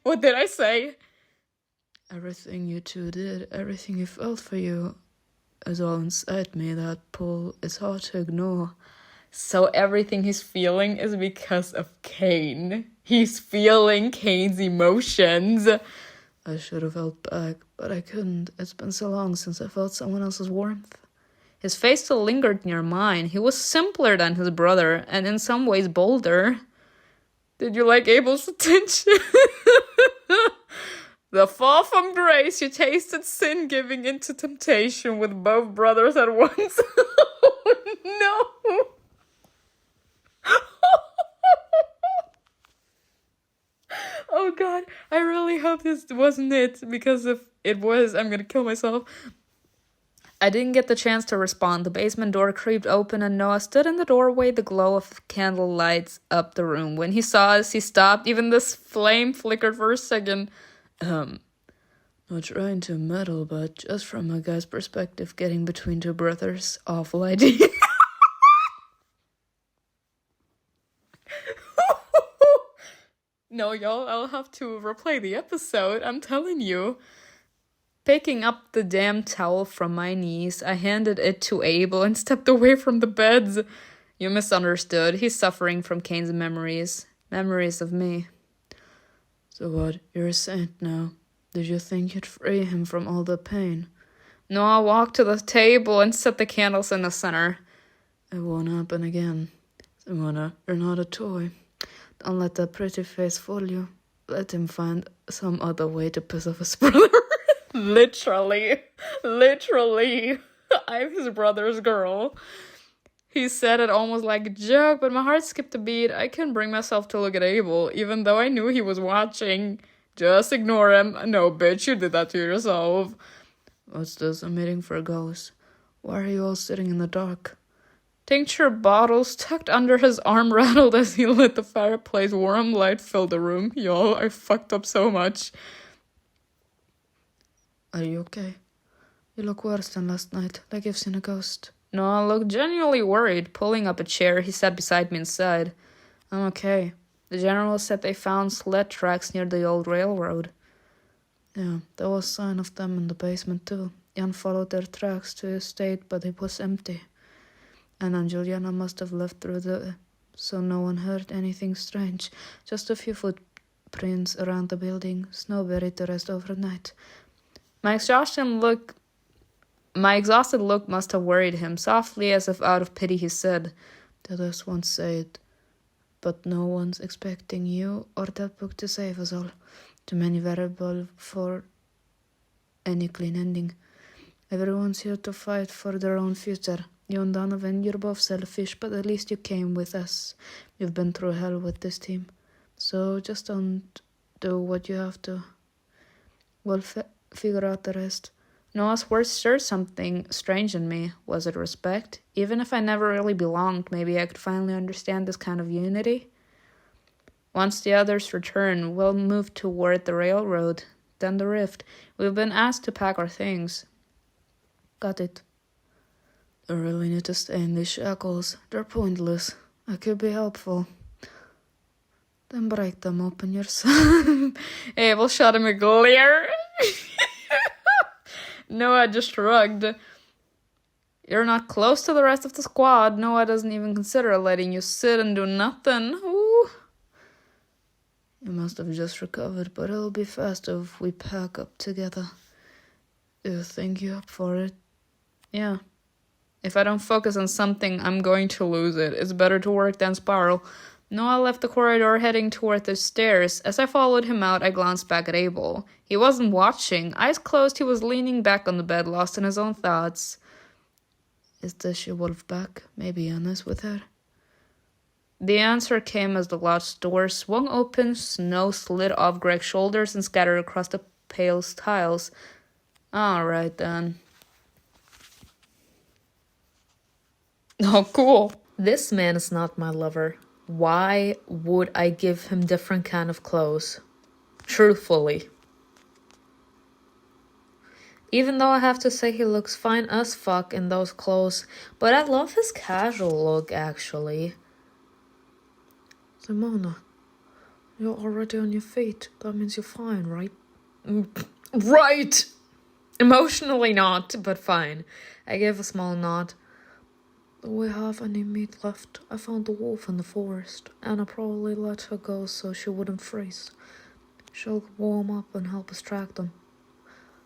[SPEAKER 1] What did I say?
[SPEAKER 2] Everything you two did, everything you felt for you, is all inside me. That pull is hard to ignore.
[SPEAKER 1] So everything he's feeling is because of CAIN. He's feeling CAIN's emotions.
[SPEAKER 2] I should have held back, but I couldn't. It's been so long since I felt someone else's warmth.
[SPEAKER 1] His face still lingered near mine. He was simpler than his brother, and in some ways bolder. Did you like Abel's attention? The fall from grace, you tasted sin giving into temptation with both brothers at once. Oh, no. Oh god, I really hope this wasn't it, because if it was, I'm gonna kill myself. I didn't get the chance to respond. The basement door creaked open and Noah stood in the doorway, the glow of candle lights up the room. When he saw us, he stopped. Even this flame flickered for a second.
[SPEAKER 2] Not trying to meddle, but just from a guy's perspective, getting between two brothers, awful idea.
[SPEAKER 1] No, y'all, I'll have to replay the episode, I'm telling you. Picking up the damn towel from my knees, I handed it to Abel and stepped away from the beds. You misunderstood. He's suffering from CAIN's memories. Memories of me.
[SPEAKER 2] So what? You're a saint now. Did you think you'd free him from all the pain?
[SPEAKER 1] No, I walked to the table and set the candles in the center.
[SPEAKER 2] It won't happen again. Simona, you're not a toy. Don't let that pretty face fool you. Let him find some other way to piss off his brother.
[SPEAKER 1] Literally. I'm his brother's girl. He said it almost like a joke, but my heart skipped a beat. I couldn't bring myself to look at Abel, even though I knew he was watching. Just ignore him. No, bitch, you did that to yourself.
[SPEAKER 2] What's this? A meeting for ghosts? Why are you all sitting in the dark?
[SPEAKER 1] Tincture bottles tucked under his arm rattled as he lit the fireplace. Warm light filled the room. Y'all, I fucked up so much.
[SPEAKER 2] Are you okay? You look worse than last night, like you've seen a ghost.
[SPEAKER 1] No, I looked genuinely worried. Pulling up a chair, he sat beside me and said, I'm okay. The general said they found sled tracks near the old railroad.
[SPEAKER 2] Yeah, there was a sign of them in the basement too. Jan followed their tracks to his estate, but it was empty. And Juliana must have left through the... so no one heard anything strange. Just a few footprints around the building. Snow buried the rest overnight.
[SPEAKER 1] My exhausted look must have worried him. Softly, as if out of pity, he said,
[SPEAKER 2] The others won't say it, but no one's expecting you or that book to save us all. Too many variables for any clean ending. Everyone's here to fight for their own future. You and Donovan, you're both selfish, but at least you came with us. You've been through hell with this team. So just don't do what you have to. We'll figure out the rest.
[SPEAKER 1] Noah's words stirred something strange in me. Was it respect? Even if I never really belonged, maybe I could finally understand this kind of unity. Once the others return, we'll move toward the railroad, then the rift. We've been asked to pack our things.
[SPEAKER 2] Got it. I really need to stay in these shackles. They're pointless. I could be helpful. Then break them open yourself.
[SPEAKER 1] Abel shot him a glare. Noah just shrugged. You're not close to the rest of the squad. Noah doesn't even consider letting you sit and do nothing. Ooh.
[SPEAKER 2] You must have just recovered, but it'll be faster if we pack up together. Do you think you're up for it?
[SPEAKER 1] Yeah. If I don't focus on something, I'm going to lose it. It's better to work than spiral. Noah left the corridor, heading toward the stairs. As I followed him out, I glanced back at Abel. He wasn't watching. Eyes closed, he was leaning back on the bed, lost in his own thoughts.
[SPEAKER 2] Is the she-wolf back? Maybe Anna's with her?
[SPEAKER 1] The answer came as the lodge door swung open, snow slid off Greg's shoulders and scattered across the pale tiles. All right, then. Oh, cool. This man is not my lover. Why would I give him different kind of clothes? Truthfully. Even though I have to say he looks fine as fuck in those clothes, but I love his casual look, actually.
[SPEAKER 2] Simona, you're already on your feet. That means you're fine, right?
[SPEAKER 1] Right! Emotionally not, but fine. I gave a small nod.
[SPEAKER 2] Do we have any meat left? I found the wolf in the forest, and I probably let her go so she wouldn't freeze. She'll warm up and help us track them.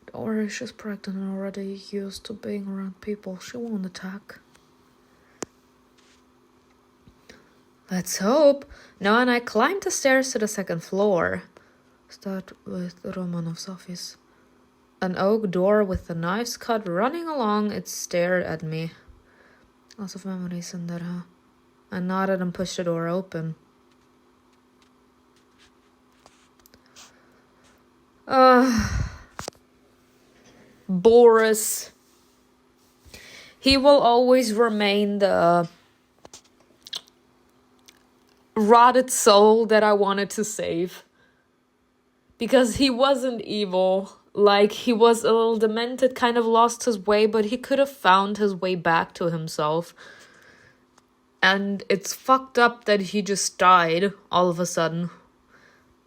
[SPEAKER 2] Don't worry, she's pregnant and already used to being around people. She won't attack.
[SPEAKER 1] Let's hope. Noah and I climbed the stairs to the second floor.
[SPEAKER 2] Start with Romanov's office.
[SPEAKER 1] An oak door with the knives cut running along it stared at me.
[SPEAKER 2] Lots of memories in there, huh?
[SPEAKER 1] I nodded and pushed the door open. Boris. He will always remain the rotted soul that I wanted to save. Because he wasn't evil. Like, he was a little demented, kind of lost his way, but he could have found his way back to himself. And it's fucked up that he just died all of a sudden.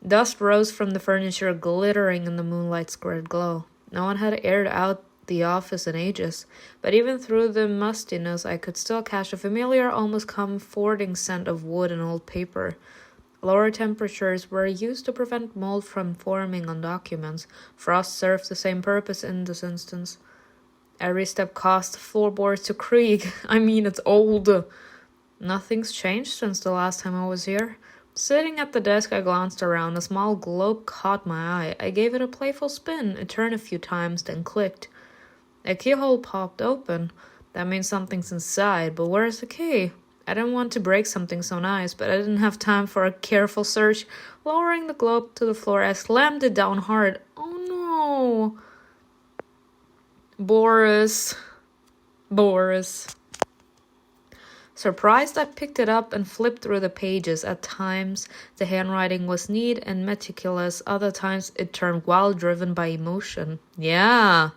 [SPEAKER 1] Dust rose from the furniture, glittering in the moonlight's squared glow. No one had aired out the office in ages, but even through the mustiness I could still catch a familiar, almost comforting scent of wood and old paper. Lower temperatures were used to prevent mold from forming on documents. Frost served the same purpose in this instance. Every step caused the floorboards to creak. I mean, it's old. Nothing's changed since the last time I was here. Sitting at the desk, I glanced around. A small globe caught my eye. I gave it a playful spin. It turned a few times, then clicked. A keyhole popped open. That means something's inside, but where's the key? I didn't want to break something so nice, but I didn't have time for a careful search. Lowering the globe to the floor, I slammed it down hard. Oh no! Boris. Surprised, I picked it up and flipped through the pages. At times, the handwriting was neat and meticulous. Other times, it turned wild, driven by emotion. Yeah.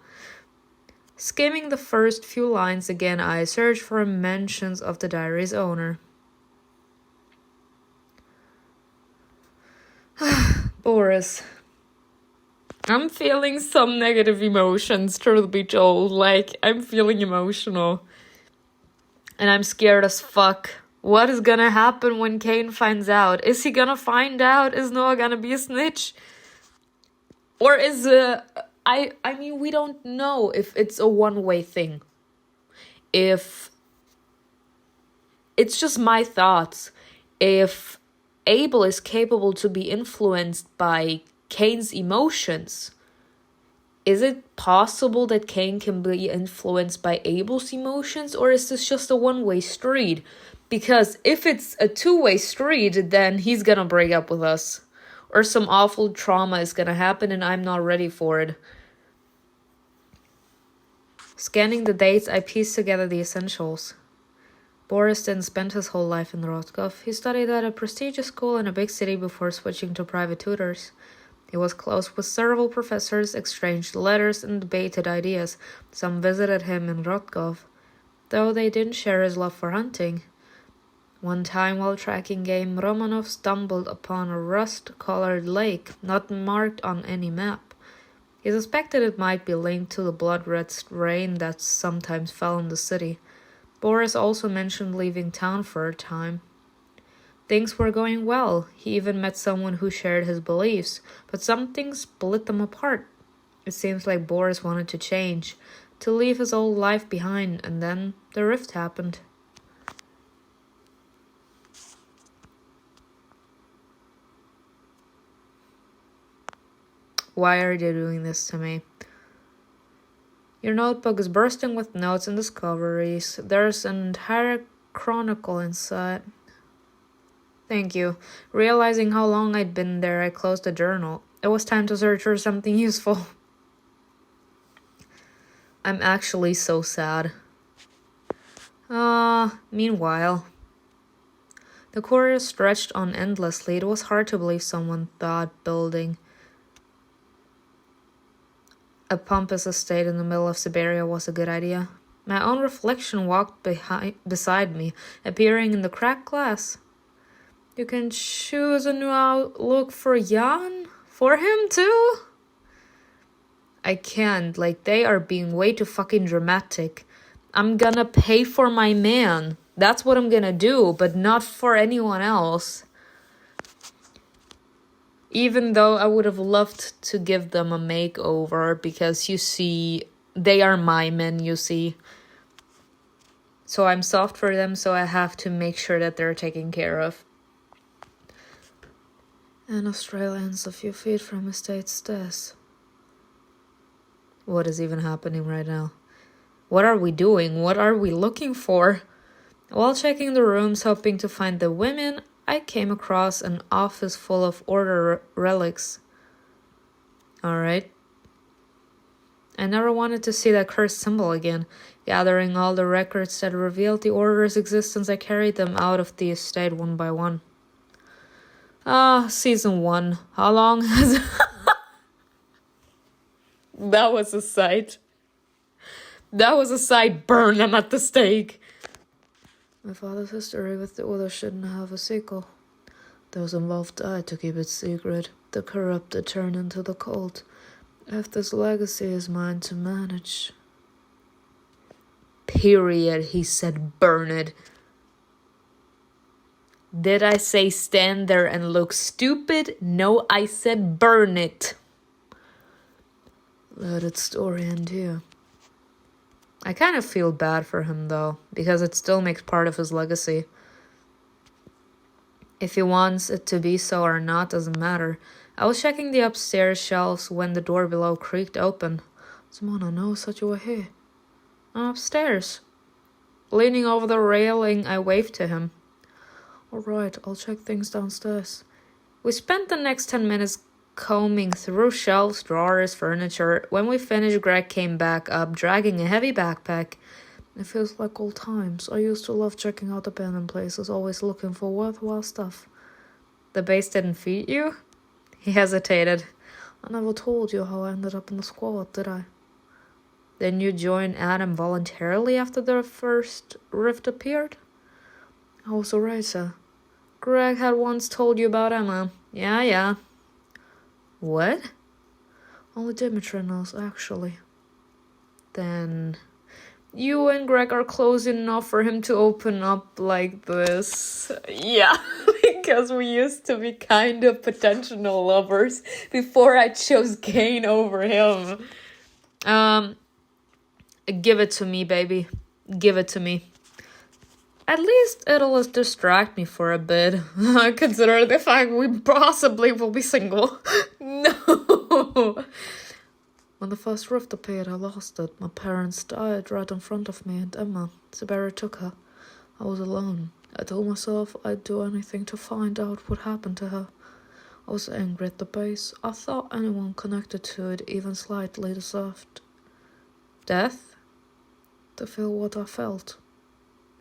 [SPEAKER 1] Skimming the first few lines again, I searched for mentions of the diary's owner. Boris. I'm feeling some negative emotions, truth be told. Like, I'm feeling emotional. And I'm scared as fuck. What is gonna happen when CAIN finds out? Is he gonna find out? Is Noah gonna be a snitch? Or is I mean, we don't know if it's a one-way thing. If it's just my thoughts. If ABEL is capable to be influenced by CAIN's emotions, is it possible that CAIN can be influenced by ABEL's emotions, or is this just a one-way street? Because if it's a two-way street, then he's gonna break up with us. Or some awful trauma is gonna happen and I'm not ready for it. Scanning the dates, I pieced together the essentials. Boris didn't spend his whole life in Rostov. He studied at a prestigious school in a big city before switching to private tutors. He was close with several professors, exchanged letters, and debated ideas. Some visited him in Rostov, though they didn't share his love for hunting. One time, while tracking game, Romanov stumbled upon a rust-colored lake, not marked on any map. He suspected it might be linked to the blood-red rain that sometimes fell in the city. Boris also mentioned leaving town for a time. Things were going well. He even met someone who shared his beliefs, but something split them apart. It seems like Boris wanted to change, to leave his old life behind, and then the rift happened. Why are you doing this to me? Your notebook is bursting with notes and discoveries. There's an entire chronicle inside. Thank you. Realizing how long I'd been there, I closed the journal. It was time to search for something useful. I'm actually so sad. Meanwhile, the corridor stretched on endlessly. It was hard to believe someone thought building a pompous estate in the middle of Siberia was a good idea. My own reflection walked beside me, appearing in the cracked glass. You can choose a new outlook for Jan? For him too? I can't. Like, they are being way too fucking dramatic. I'm gonna pay for my man. That's what I'm gonna do, but not for anyone else. Even though I would have loved to give them a makeover, because you see, they are my men, you see. So I'm soft for them, so I have to make sure that they're taken care of. And Australians a few feet from estate's desk. What is even happening right now? What are we doing? What are we looking for? While checking the rooms, hoping to find the women, I came across an office full of order relics. Alright. I never wanted to see that cursed symbol again. Gathering all the records that revealed the Order's existence, I carried them out of the estate one by one. Season 1. How long has... That was a sight. That was a sight. Burn them at the stake.
[SPEAKER 2] My father's history with the Order shouldn't have a sequel. Those involved died to keep it secret. The corrupted turned into the cult. If this legacy is mine to manage.
[SPEAKER 1] Period. He said burn it. Did I say stand there and look stupid? No, I said burn it.
[SPEAKER 2] Let its story end here.
[SPEAKER 1] I kind of feel bad for him though, because it still makes part of his legacy. If he wants it to be so or not doesn't matter. I was checking the upstairs shelves when the door below creaked open.
[SPEAKER 2] Someone I know said you were here.
[SPEAKER 1] I'm upstairs. Leaning over the railing, I waved to him.
[SPEAKER 2] Alright, I'll check things downstairs.
[SPEAKER 1] We spent the next 10 minutes combing through shelves, drawers, furniture. When we finished, Greg came back up, dragging a heavy backpack.
[SPEAKER 2] It feels like old times. I used to love checking out abandoned places, always looking for worthwhile stuff.
[SPEAKER 1] The base didn't feed you? He hesitated.
[SPEAKER 2] I never told you how I ended up in the squad, did I?
[SPEAKER 1] Then you joined Adam voluntarily after the first rift appeared?
[SPEAKER 2] I was a racer.
[SPEAKER 1] Greg had once told you about Emma. Yeah. What?
[SPEAKER 2] Only Dimitri knows, actually.
[SPEAKER 1] Then you and Greg are close enough for him to open up like this. Yeah, because we used to be kind of potential lovers before I chose CAIN over him. Give it to me, baby. Give it to me. At least it'll distract me for a bit. Consider the fact we possibly will be single. No.
[SPEAKER 2] When the first rift appeared, I lost it. My parents died right in front of me, and Emma, Siberi took her. I was alone. I told myself I'd do anything to find out what happened to her. I was angry at the base. I thought anyone connected to it even slightly deserved
[SPEAKER 1] death?
[SPEAKER 2] To feel what I felt.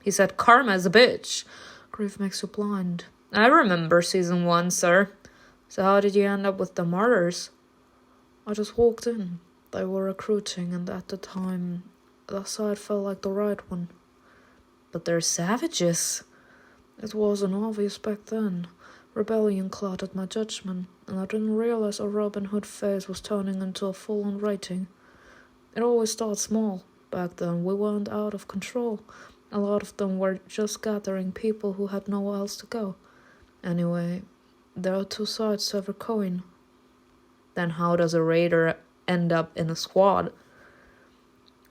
[SPEAKER 1] He said karma is a bitch.
[SPEAKER 2] Grief makes you blind.
[SPEAKER 1] I remember season 1, sir. So how did you end up with the martyrs?
[SPEAKER 2] I just walked in. They were recruiting, and at the time, that side felt like the right one.
[SPEAKER 1] But they're savages.
[SPEAKER 2] It wasn't obvious back then. Rebellion clouded my judgment, and I didn't realize a Robin Hood phase was turning into a full-on rating. It always starts small. Back then, we weren't out of control. A lot of them were just gathering people who had nowhere else to go. Anyway, there are two sides to every coin.
[SPEAKER 1] Then how does a raider end up in a squad?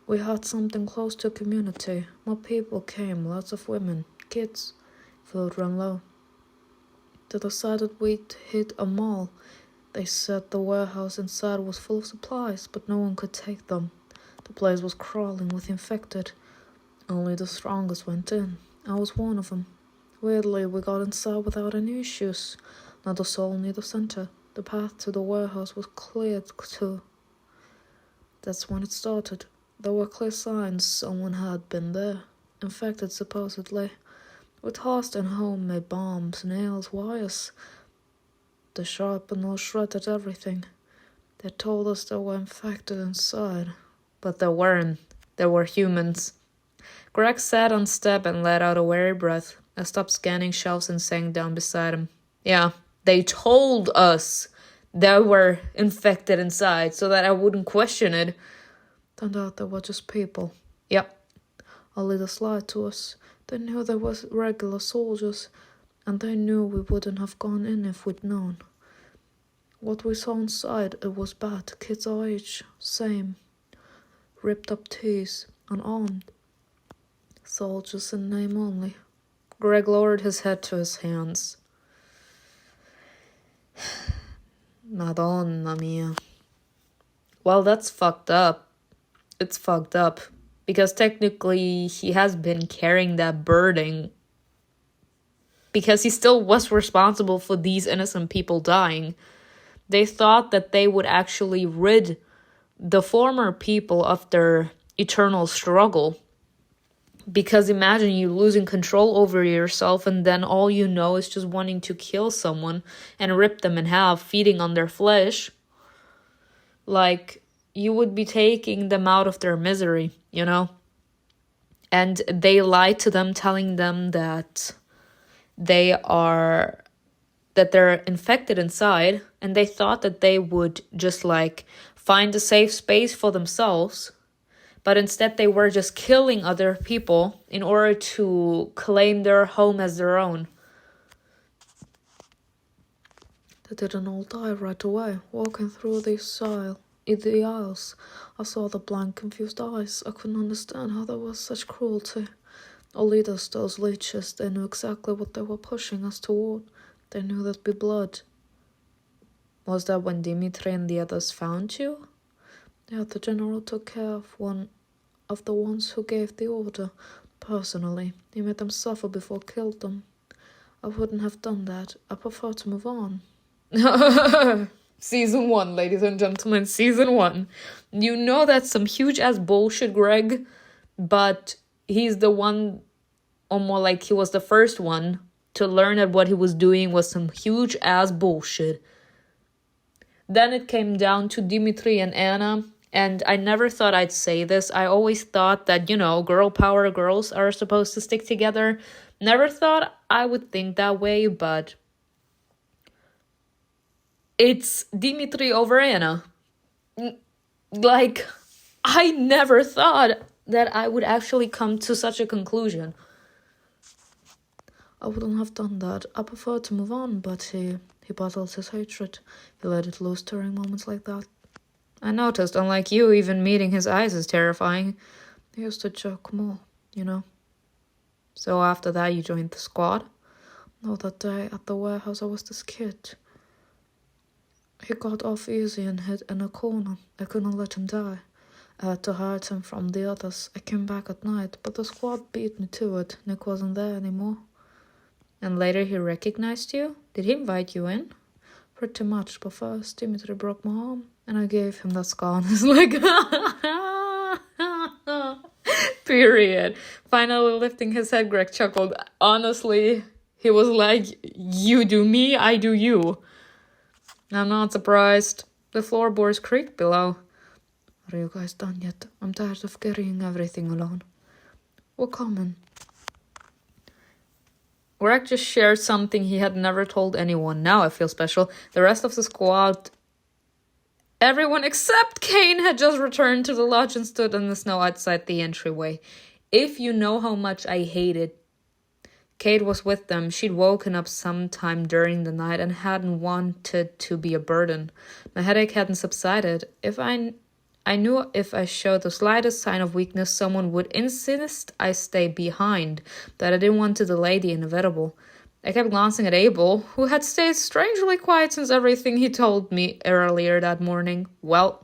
[SPEAKER 2] We had something close to a community. More people came, lots of women, kids. Food ran low. They decided we'd hit a mall. They said the warehouse inside was full of supplies, but no one could take them. The place was crawling with infected. Only the strongest went in. I was one of them. Weirdly, we got inside without any issues. Not a soul near the center. The path to the warehouse was cleared too. That's when it started. There were clear signs someone had been there. Infected, supposedly. We tossed in homemade bombs, nails, wires. The sharpeners shredded everything. They told us they were infected inside.
[SPEAKER 1] But they weren't. They were humans. Greg sat on step and let out a weary breath. I stopped scanning shelves and sank down beside him. Yeah, they told us they were infected inside so that I wouldn't question it.
[SPEAKER 2] Turned out they were just people.
[SPEAKER 1] Yep.
[SPEAKER 2] Our leaders lied to us. They knew they were regular soldiers, and they knew we wouldn't have gone in if we'd known. What we saw inside, it was bad. Kids our age, same. Ripped up tees, unarmed. Soldiers in name only.
[SPEAKER 1] Greg lowered his head to his hands. Madonna mia. Well, that's fucked up. It's fucked up. Because technically, he has been carrying that burden. Because he still was responsible for these innocent people dying. They thought that they would actually rid the former people of their eternal struggle. Because imagine you losing control over yourself and then all you know is just wanting to kill someone and rip them in half, feeding on their flesh. Like, you would be taking them out of their misery, you know? And they lied to them, telling them that they're infected inside, and they thought that they would just like find a safe space for themselves, but instead they were just killing other people in order to claim their home as their own.
[SPEAKER 2] They didn't all die right away. Walking through the aisles, I saw the blank, confused eyes. I couldn't understand how there was such cruelty. Our leaders, those leeches, they knew exactly what they were pushing us toward. They knew there'd be blood.
[SPEAKER 1] Was that when Dimitri and the others found you?
[SPEAKER 2] Yeah, the general took care of one of the ones who gave the order. Personally, he made them suffer before killed them. I wouldn't have done that. I prefer to move on.
[SPEAKER 1] Season 1, ladies and gentlemen, Season 1. You know that's some huge-ass bullshit, Greg, but he's the one, or more like he was the first one, to learn that what he was doing was some huge-ass bullshit. Then it came down to Dimitri and Anna, and I never thought I'd say this. I always thought that, you know, girl power girls are supposed to stick together. Never thought I would think that way, but it's Dimitri over Anna. Like, I never thought that I would actually come to such a conclusion.
[SPEAKER 2] I wouldn't have done that. I prefer to move on, but he bottled his hatred. He let it loose during moments like that.
[SPEAKER 1] I noticed, unlike you, even meeting his eyes is terrifying.
[SPEAKER 2] He used to joke more, you know.
[SPEAKER 1] So after that, you joined the squad?
[SPEAKER 2] No, that day at the warehouse, I was this kid. He got off easy and hid in a corner. I couldn't let him die. I had to hide him from the others. I came back at night, but the squad beat me to it. Nick wasn't there anymore.
[SPEAKER 1] And later he recognized you? Did he invite you in?
[SPEAKER 2] Pretty much, but first Dimitri broke my arm, and I gave him that scar on his leg.
[SPEAKER 1] Period. Finally lifting his head, Greg chuckled. Honestly, he was like, you do me, I do you. I'm not surprised. The floorboards creak below.
[SPEAKER 2] Are you guys done yet? I'm tired of carrying everything alone. We're coming.
[SPEAKER 1] Greg just shared something he had never told anyone. Now I feel special. The rest of the squad, everyone except CAIN, had just returned to the lodge and stood in the snow outside the entryway. If you know how much I hated Kate was with them, she'd woken up sometime during the night and hadn't wanted to be a burden. My headache hadn't subsided. I knew if I showed the slightest sign of weakness, someone would insist I stay behind, that I didn't want to delay the inevitable. I kept glancing at ABEL, who had stayed strangely quiet since everything he told me earlier that morning. Well,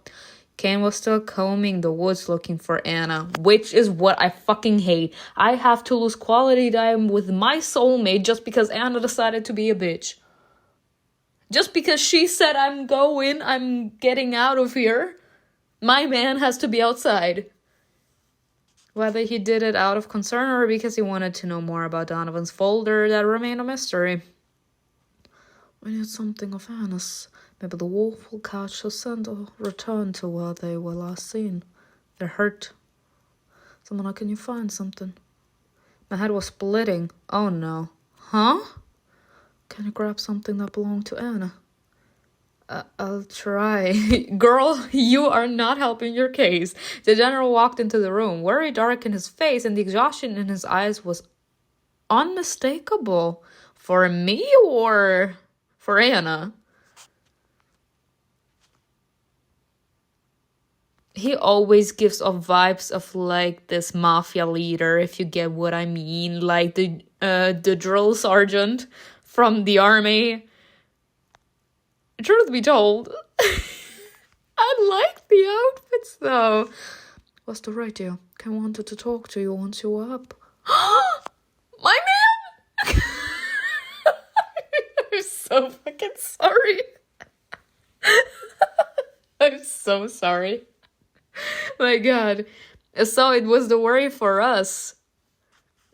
[SPEAKER 1] CAIN was still combing the woods looking for Anna, which is what I fucking hate. I have to lose quality time with my soulmate just because Anna decided to be a bitch. Just because she said I'm getting out of here. My man has to be outside. Whether he did it out of concern or because he wanted to know more about Donovan's folder, that remained a mystery.
[SPEAKER 2] We need something of Anna's. Maybe the wolf will catch her scent or return to where they were last seen. They're hurt. Simona, can you find something?
[SPEAKER 1] My head was splitting. Oh no. Huh?
[SPEAKER 2] Can you grab something that belonged to Anna?
[SPEAKER 1] I'll try. Girl, you are not helping your case. The general walked into the room, worry dark in his face, and the exhaustion in his eyes was unmistakable. For me or for Anna? He always gives off vibes of like this mafia leader, if you get what I mean. Like the drill sergeant from the army. Truth be told, I like the outfits though.
[SPEAKER 2] What's the radio? Ken wanted to talk to you once you were up.
[SPEAKER 1] My man! I'm so fucking sorry. so sorry. My God. So it was the worry for us.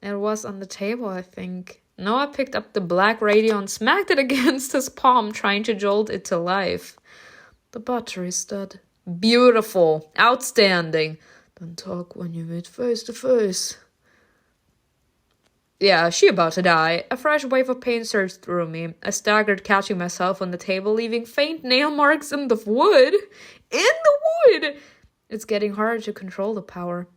[SPEAKER 1] It was on the table, I think. Noah picked up the black radio and smacked it against his palm, trying to jolt it to life.
[SPEAKER 2] The battery's dead.
[SPEAKER 1] Beautiful. Outstanding.
[SPEAKER 2] Don't talk when you meet face to face.
[SPEAKER 1] Yeah, she about to die. A fresh wave of pain surged through me. I staggered, catching myself on the table, leaving faint nail marks in the wood. In the wood! It's getting harder to control the power.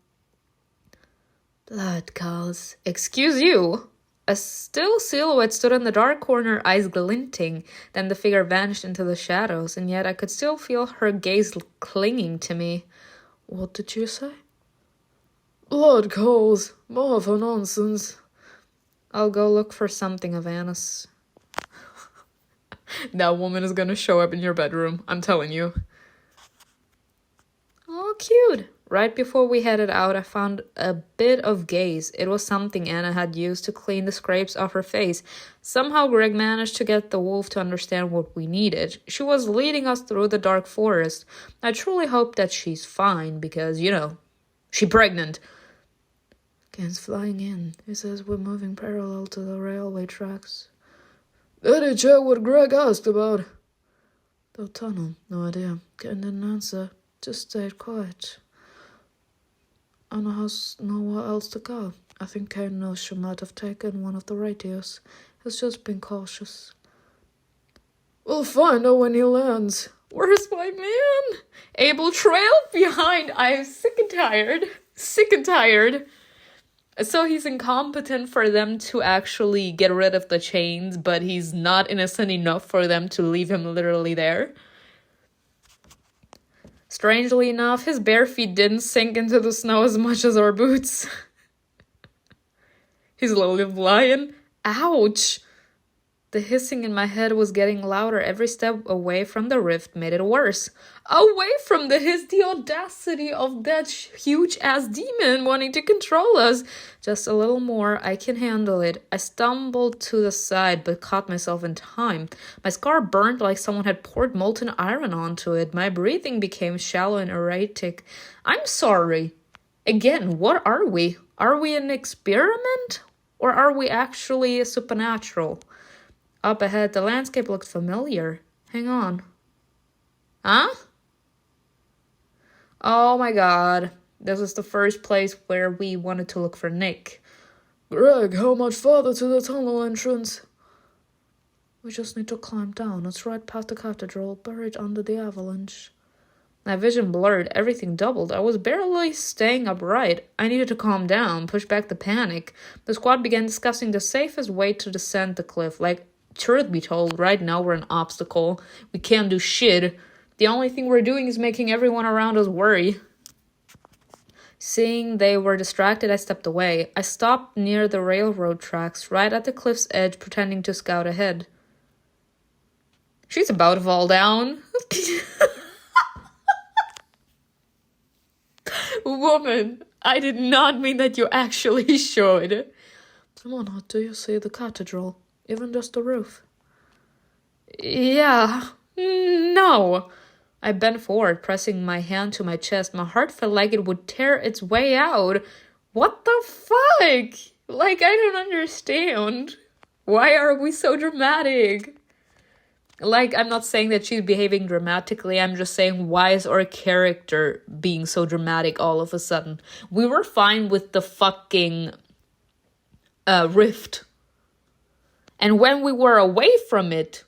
[SPEAKER 2] Blood calls.
[SPEAKER 1] Excuse you. A still silhouette stood in the dark corner, eyes glinting. Then the figure vanished into the shadows, and yet I could still feel her gaze clinging to me.
[SPEAKER 2] What did you say? Blood calls. More for nonsense.
[SPEAKER 1] I'll go look for something of Anna's. That woman is gonna show up in your bedroom, I'm telling you. Oh, cute. Right before we headed out, I found a bit of gaze. It was something Anna had used to clean the scrapes off her face. Somehow Greg managed to get the wolf to understand what we needed. She was leading us through the dark forest. I truly hope that she's fine because, she's pregnant.
[SPEAKER 2] CAIN's flying in. He says we're moving parallel to the railway tracks. Did he check what Greg asked about? The tunnel. No idea. CAIN didn't answer. Just stayed quiet. Anna has nowhere else to go. I think CAIN knows she might have taken one of the radios. He's just been cautious. We'll find out when he lands.
[SPEAKER 1] Where's my man? ABEL trailed behind. I'm sick and tired. Sick and tired. So he's incompetent for them to actually get rid of the chains, but he's not innocent enough for them to leave him literally there. Strangely enough, his bare feet didn't sink into the snow as much as our boots. He's a little lion. Ouch! The hissing in my head was getting louder. Every step away from the rift made it worse. Away from the hiss, the audacity of that huge-ass demon wanting to control us. Just a little more, I can handle it. I stumbled to the side, but caught myself in time. My scar burned like someone had poured molten iron onto it. My breathing became shallow and erratic. I'm sorry. Again, what are we? Are we an experiment? Or are we actually supernatural? Up ahead, the landscape looked familiar. Hang on. Huh? Oh my God. This is the first place where we wanted to look for Nick.
[SPEAKER 2] Greg, how much farther to the tunnel entrance? We just need to climb down. It's right past the cathedral, buried under the avalanche.
[SPEAKER 1] My vision blurred. Everything doubled. I was barely staying upright. I needed to calm down, push back the panic. The squad began discussing the safest way to descend the cliff. Truth be told, right now we're an obstacle. We can't do shit. The only thing we're doing is making everyone around us worry. Seeing they were distracted, I stepped away. I stopped near the railroad tracks, right at the cliff's edge, pretending to scout ahead. She's about to fall down. Woman, I did not mean that you actually should.
[SPEAKER 2] Come on, how do you see the cathedral? Even just the roof?
[SPEAKER 1] Yeah. No. I bent forward, pressing my hand to my chest. My heart felt like it would tear its way out. What the fuck? I don't understand. Why are we so dramatic? I'm not saying that she's behaving dramatically. I'm just saying, why is our character being so dramatic all of a sudden? We were fine with the fucking rift. And when we were away from it,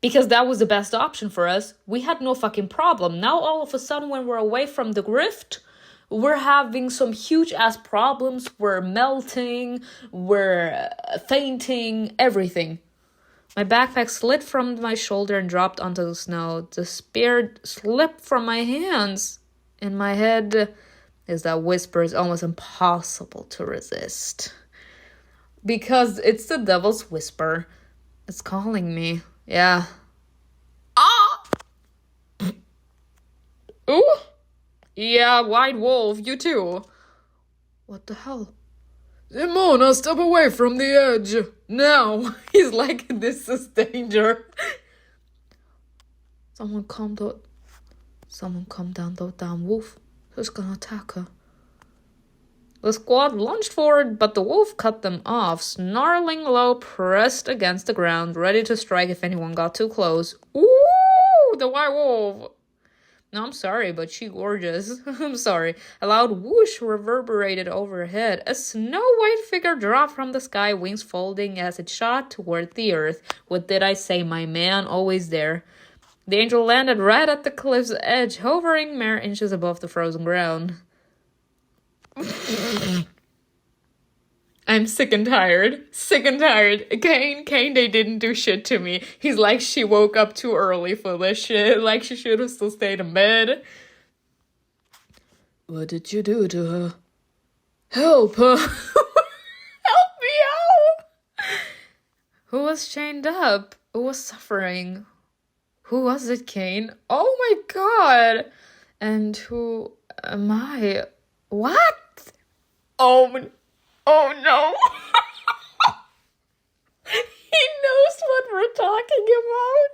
[SPEAKER 1] because that was the best option for us, we had no fucking problem. Now all of a sudden when we're away from the rift, we're having some huge-ass problems. We're melting, we're fainting, everything. My backpack slid from my shoulder and dropped onto the snow. The spear slipped from my hands. In my head is that whisper is almost impossible to resist. Because it's the devil's whisper. It's calling me. Yeah. Ah! Ooh? Yeah, white wolf, you too.
[SPEAKER 2] What the hell?
[SPEAKER 1] Simona, step away from the edge. Now. He's like, this is danger.
[SPEAKER 2] Someone come to...
[SPEAKER 1] Someone calm down, the damn wolf. Who's gonna attack her? The squad lunged forward, but the wolf cut them off, snarling low, pressed against the ground, ready to strike if anyone got too close. Ooh, the white wolf! No, I'm sorry, but she gorgeous. I'm sorry. A loud whoosh reverberated overhead. A snow-white figure dropped from the sky, wings folding as it shot toward the earth. What did I say, my man? Always there. The angel landed right at the cliff's edge, hovering mere inches above the frozen ground. I'm sick and tired. Sick and tired. CAIN, they didn't do shit to me. He's like, she woke up too early for this shit. Like, she should have still stayed in bed.
[SPEAKER 2] What did you do to her? Help her!
[SPEAKER 1] Help me out! Who was chained up? Who was suffering? Who was it, CAIN? Oh my god! And who am I? What? Oh no. He knows what we're talking about.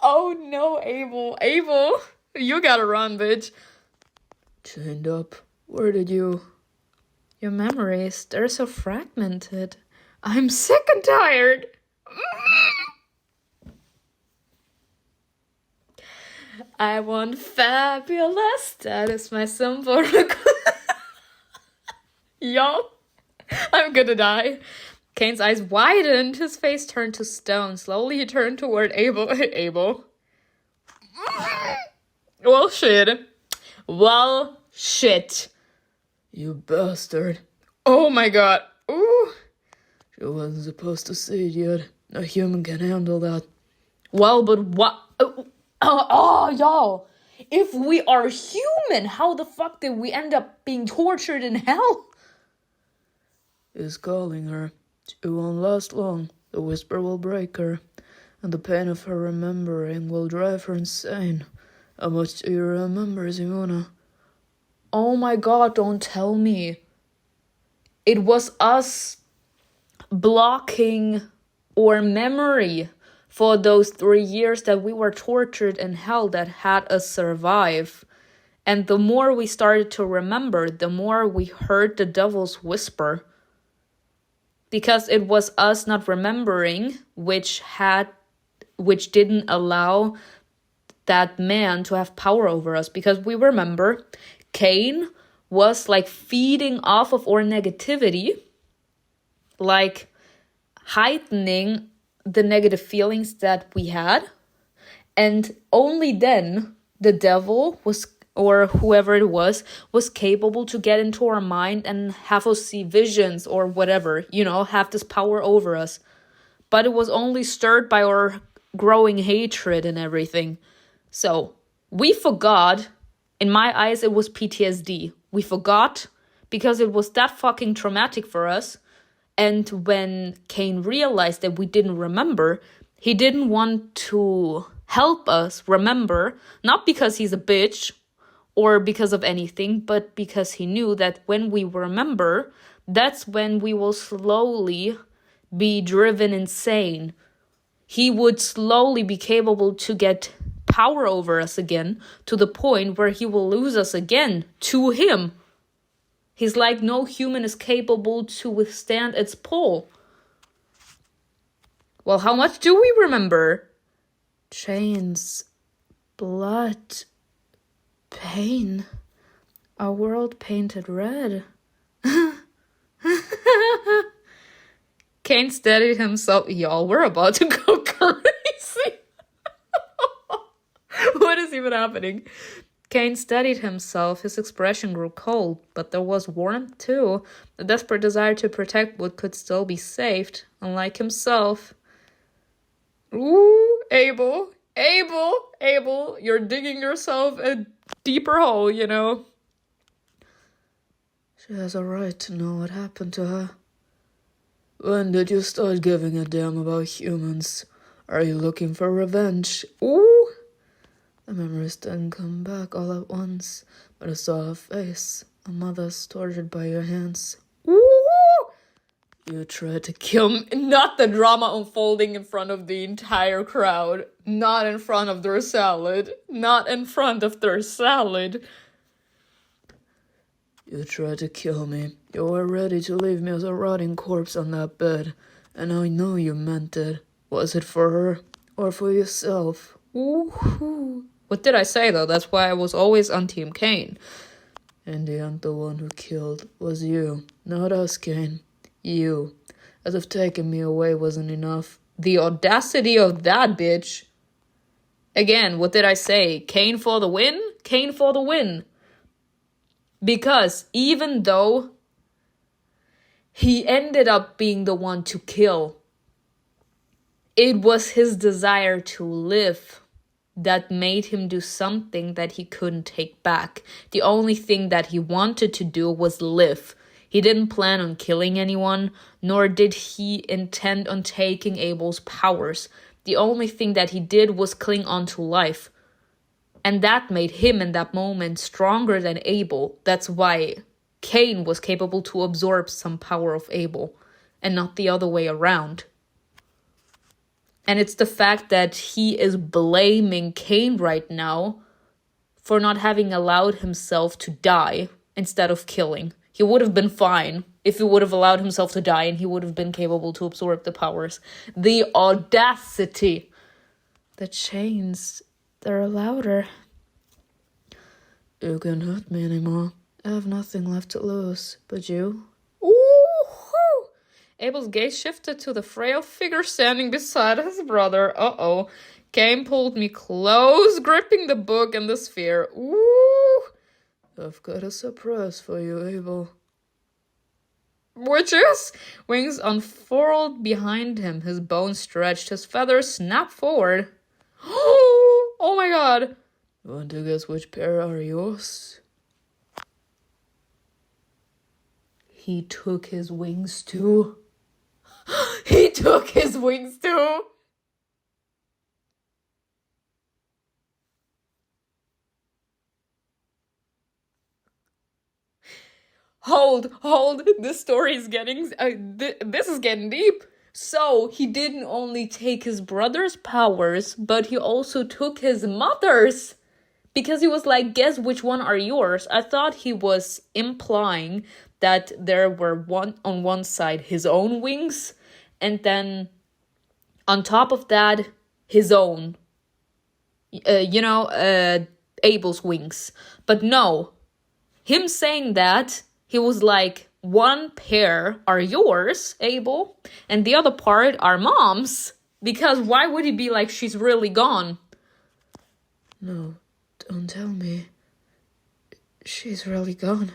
[SPEAKER 1] Oh no, Abel, you gotta run, bitch.
[SPEAKER 2] Chained up. Where did you...
[SPEAKER 1] Your memories, they're so fragmented. I'm sick and tired. I want fabulous. That is my symbolic. Y'all, I'm gonna die. CAIN's eyes widened. His face turned to stone. Slowly, he turned toward Abel. Well, shit.
[SPEAKER 2] You bastard.
[SPEAKER 1] Oh my god. Ooh.
[SPEAKER 2] She wasn't supposed to see it yet. No human can handle that.
[SPEAKER 1] Well, but what? Y'all. If we are human, how the fuck did we end up being tortured in hell?
[SPEAKER 2] He's calling her. It won't last long. The whisper will break her, and the pain of her remembering will drive her insane. How much do you remember, Simona?
[SPEAKER 1] Oh my god, don't tell me. It was us blocking our memory for those 3 years that we were tortured in hell that had us survive. And the more we started to remember, the more we heard the devil's whisper. Because it was us not remembering, which didn't allow that man to have power over us. Because we remember, CAIN was like feeding off of our negativity, like heightening the negative feelings that we had. And only then the devil was, or whoever it was capable to get into our mind and have us see visions or whatever, have this power over us. But it was only stirred by our growing hatred and everything. So we forgot. In my eyes, it was PTSD. We forgot because it was that fucking traumatic for us. And when CAIN realized that we didn't remember, he didn't want to help us remember, not because he's a bitch or because of anything, but because he knew that when we remember, that's when we will slowly be driven insane. He would slowly be capable to get power over us again, to the point where he will lose us again to him. He's like, no human is capable to withstand its pull. Well, how much do we remember? Chains, blood, pain, a world painted red. CAIN steadied himself. Y'all, we're about to go crazy. What is even happening? CAIN steadied himself. His expression grew cold, but there was warmth too. The desperate desire to protect what could still be saved, unlike himself. Ooh, Abel, you're digging yourself a deeper hole,
[SPEAKER 2] She has a right to know what happened to her. When did you start giving a damn about humans? Are you looking for revenge?
[SPEAKER 1] Ooh.
[SPEAKER 2] The memories didn't come back all at once, but I saw her face, a mother's tortured by your hands.
[SPEAKER 1] Ooh!
[SPEAKER 2] You tried to kill me. Not the drama unfolding in front of the entire crowd. Not in front of their salad. Not in front of their salad. You tried to kill me. You were ready to leave me as a rotting corpse on that bed. And I know you meant it. Was it for her? Or for yourself?
[SPEAKER 1] Woohoo. What did I say, though? That's why I was always on Team CAIN.
[SPEAKER 2] In the end, the one who killed was you. Not us, CAIN. You. As if taking me away wasn't enough.
[SPEAKER 1] The audacity of that bitch. Again, what did I say? CAIN for the win? CAIN for the win. Because even though he ended up being the one to kill, it was his desire to live that made him do something that he couldn't take back. The only thing that he wanted to do was live. He didn't plan on killing anyone, nor did he intend on taking Abel's powers. The only thing that he did was cling on to life. And that made him in that moment stronger than Abel. That's why CAIN was capable to absorb some power of Abel, and not the other way around. And it's the fact that he is blaming CAIN right now for not having allowed himself to die instead of killing. He would have been fine if he would have allowed himself to die and he would have been capable to absorb the powers. The audacity. The chains, they're louder.
[SPEAKER 2] You can't hurt me anymore. I have nothing left to lose. But you?
[SPEAKER 1] Ooh-hoo! Abel's gaze shifted to the frail figure standing beside his brother. Uh-oh. CAIN pulled me close, gripping the book and the sphere. Ooh!
[SPEAKER 2] I've got a surprise for you, Abel.
[SPEAKER 1] Witches! Wings unfurled behind him, his bones stretched, his feathers snapped forward. Oh my god!
[SPEAKER 2] Want to guess which pair are yours?
[SPEAKER 1] He took his wings too. He took his wings too! Hold, this story is getting, this is getting deep. So, he didn't only take his brother's powers, but he also took his mother's. Because he was like, guess which one are yours? I thought he was implying that there were on one side his own wings, and then on top of that, his own. Abel's wings. But no, him saying that, he was like, one pair are yours, Abel, and the other part are mom's. Because why would he be like, she's really gone?
[SPEAKER 2] No, don't tell me. She's really gone.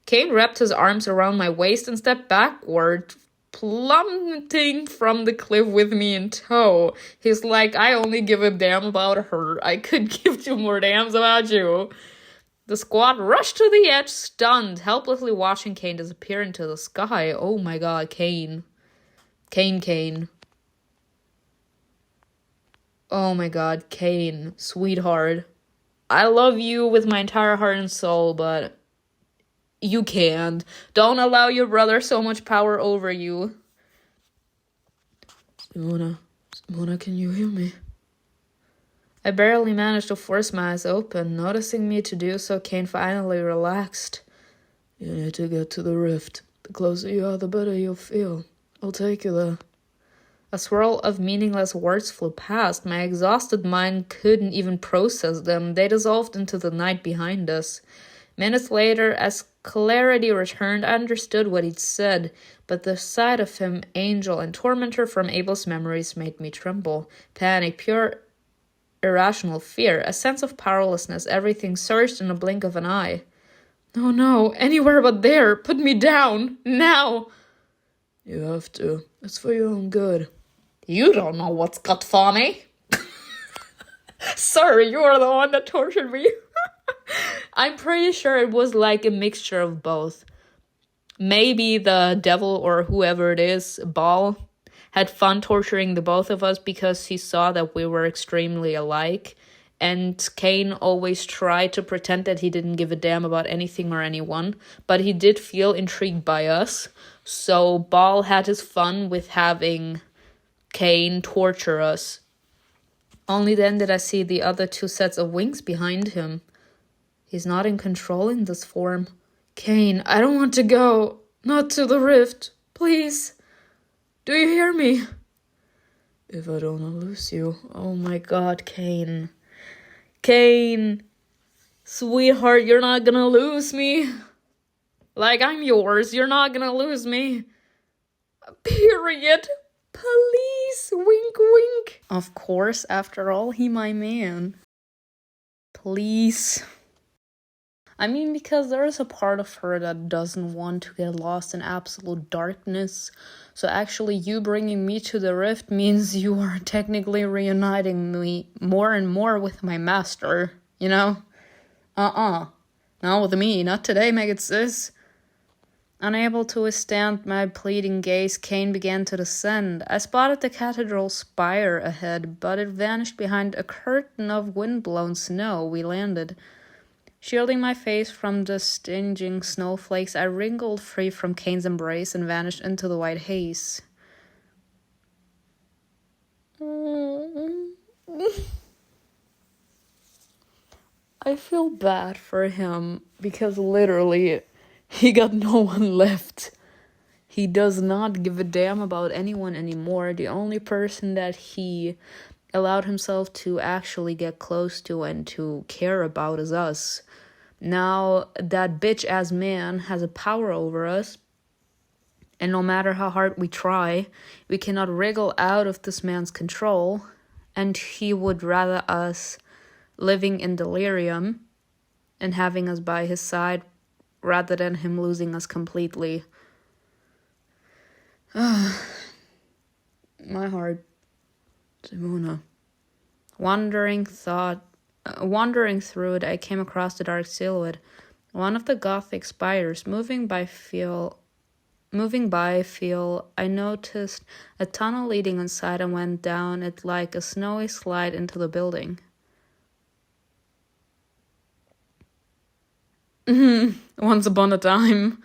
[SPEAKER 1] CAIN wrapped his arms around my waist and stepped backward, plummeting from the cliff with me in tow. He's like, I only give a damn about her. I could give two more damns about you. The squad rushed to the edge, stunned, helplessly watching CAIN disappear into the sky. Oh my god, CAIN. CAIN. Oh my god, CAIN, sweetheart. I love you with my entire heart and soul, but you can't. Don't allow your brother so much power over you.
[SPEAKER 2] Simona, can you hear me?
[SPEAKER 1] I barely managed to force my eyes open. Noticing me to do so, CAIN finally relaxed.
[SPEAKER 2] You need to get to the rift. The closer you are, the better you'll feel. I'll take you there.
[SPEAKER 1] A swirl of meaningless words flew past. My exhausted mind couldn't even process them. They dissolved into the night behind us. Minutes later, as clarity returned, I understood what he'd said, but the sight of him, angel and tormentor from Abel's memories, made me tremble. Panic, pure irrational fear, a sense of powerlessness, everything surged in a blink of an eye. Oh no, anywhere but there! Put me down! Now!
[SPEAKER 2] You have to. It's for your own good.
[SPEAKER 1] You don't know what's good for me. Sir, you are the one that tortured me. I'm pretty sure it was like a mixture of both. Maybe the devil or whoever it is, Baal, had fun torturing the both of us because he saw that we were extremely alike. And CAIN always tried to pretend that he didn't give a damn about anything or anyone, but he did feel intrigued by us. So Baal had his fun with having CAIN torture us. Only then did I see the other 2 sets of wings behind him. He's not in control in this form. CAIN, I don't want to go. Not to the rift. Please. Do you hear me? If I don't lose you. Oh my god, CAIN. CAIN. Sweetheart, you're not gonna lose me. Like I'm yours. You're not gonna lose me. Period. Please. Wink, wink. Of course, after all, he my man. Please. I mean, because there is a part of her that doesn't want to get lost in absolute darkness. So actually, you bringing me to the rift means you are technically reuniting me more and more with my master, you know? Not with me, not today, maggot sis. Unable to withstand my pleading gaze, CAIN began to descend. I spotted the cathedral spire ahead, but it vanished behind a curtain of wind-blown snow. We landed. Shielding my face from the stinging snowflakes, I wriggled free from CAIN's embrace and vanished into the white haze. I feel bad for him because literally he got no one left. He does not give a damn about anyone anymore. The only person that he allowed himself to actually get close to and to care about is us. Now that bitch-ass man has a power over us, and no matter how hard we try, we cannot wriggle out of this man's control, and he would rather us living in delirium and having us by his side rather than him losing us completely. My heart. Simona. Wandering through it, I came across the dark silhouette. One of the Gothic spires. Moving by, I noticed a tunnel leading inside and went down it like a snowy slide into the building. Once upon a time.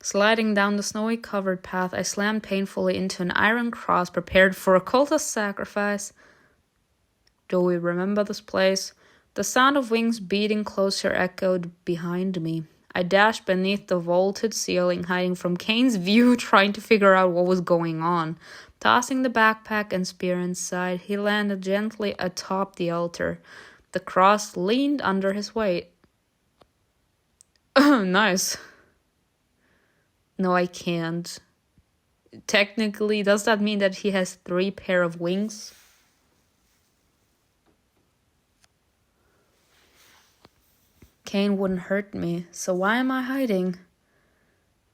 [SPEAKER 1] Sliding down the snowy-covered path, I slammed painfully into an iron cross prepared for a cultist sacrifice. Do we remember this place? The sound of wings beating closer echoed behind me. I dashed beneath the vaulted ceiling, hiding from CAIN's view, trying to figure out what was going on. Tossing the backpack and spear inside, he landed gently atop the altar. The cross leaned under his weight. Nice. No, I can't. Technically, does that mean that he has 3 pair of wings? CAIN wouldn't hurt me, so why am I hiding?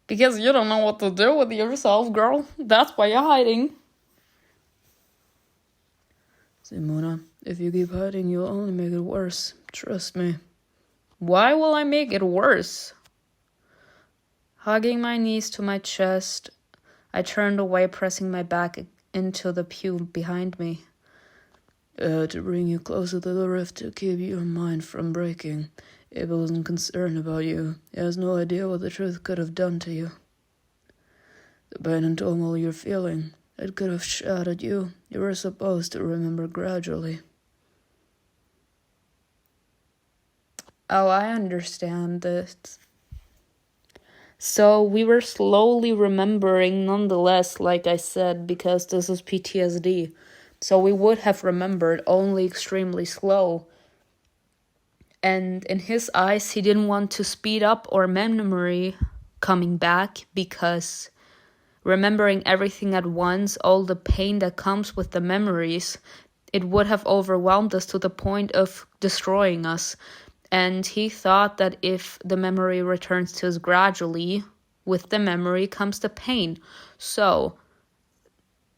[SPEAKER 1] Because you don't know what to do with yourself, girl. That's why you're hiding.
[SPEAKER 2] Simona, if you keep hiding, you'll only make it worse. Trust me.
[SPEAKER 1] Why will I make it worse? Hugging my knees to my chest, I turned away, pressing my back into the pew behind me.
[SPEAKER 2] To bring you closer to the rift, to keep your mind from breaking. Abel isn't concerned about you. He has no idea what the truth could have done to you. The pain and turmoil you're feeling, it could have shattered you. You were supposed to remember gradually.
[SPEAKER 1] Oh, I understand this. So we were slowly remembering nonetheless, like I said, because this is PTSD. So we would have remembered, only extremely slow. And in his eyes, he didn't want to speed up our memory coming back, because remembering everything at once, all the pain that comes with the memories, it would have overwhelmed us to the point of destroying us. And he thought that if the memory returns to us gradually, with the memory comes the pain. So,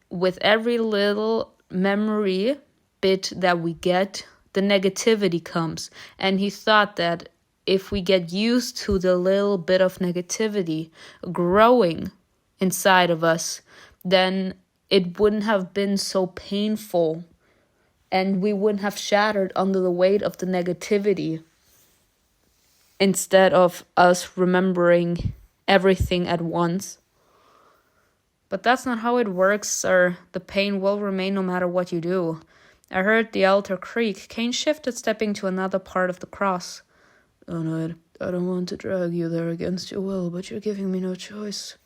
[SPEAKER 1] with every little memory bit that we get, the negativity comes. And he thought that if we get used to the little bit of negativity growing inside of us, then it wouldn't have been so painful and we wouldn't have shattered under the weight of the negativity instead of us remembering everything at once. But that's not how it works, sir. The pain will remain no matter what you do. I heard the altar creak. CAIN shifted, stepping to another part of the cross.
[SPEAKER 2] Oh no, I don't want to drag you there against your will, but you're giving me no choice.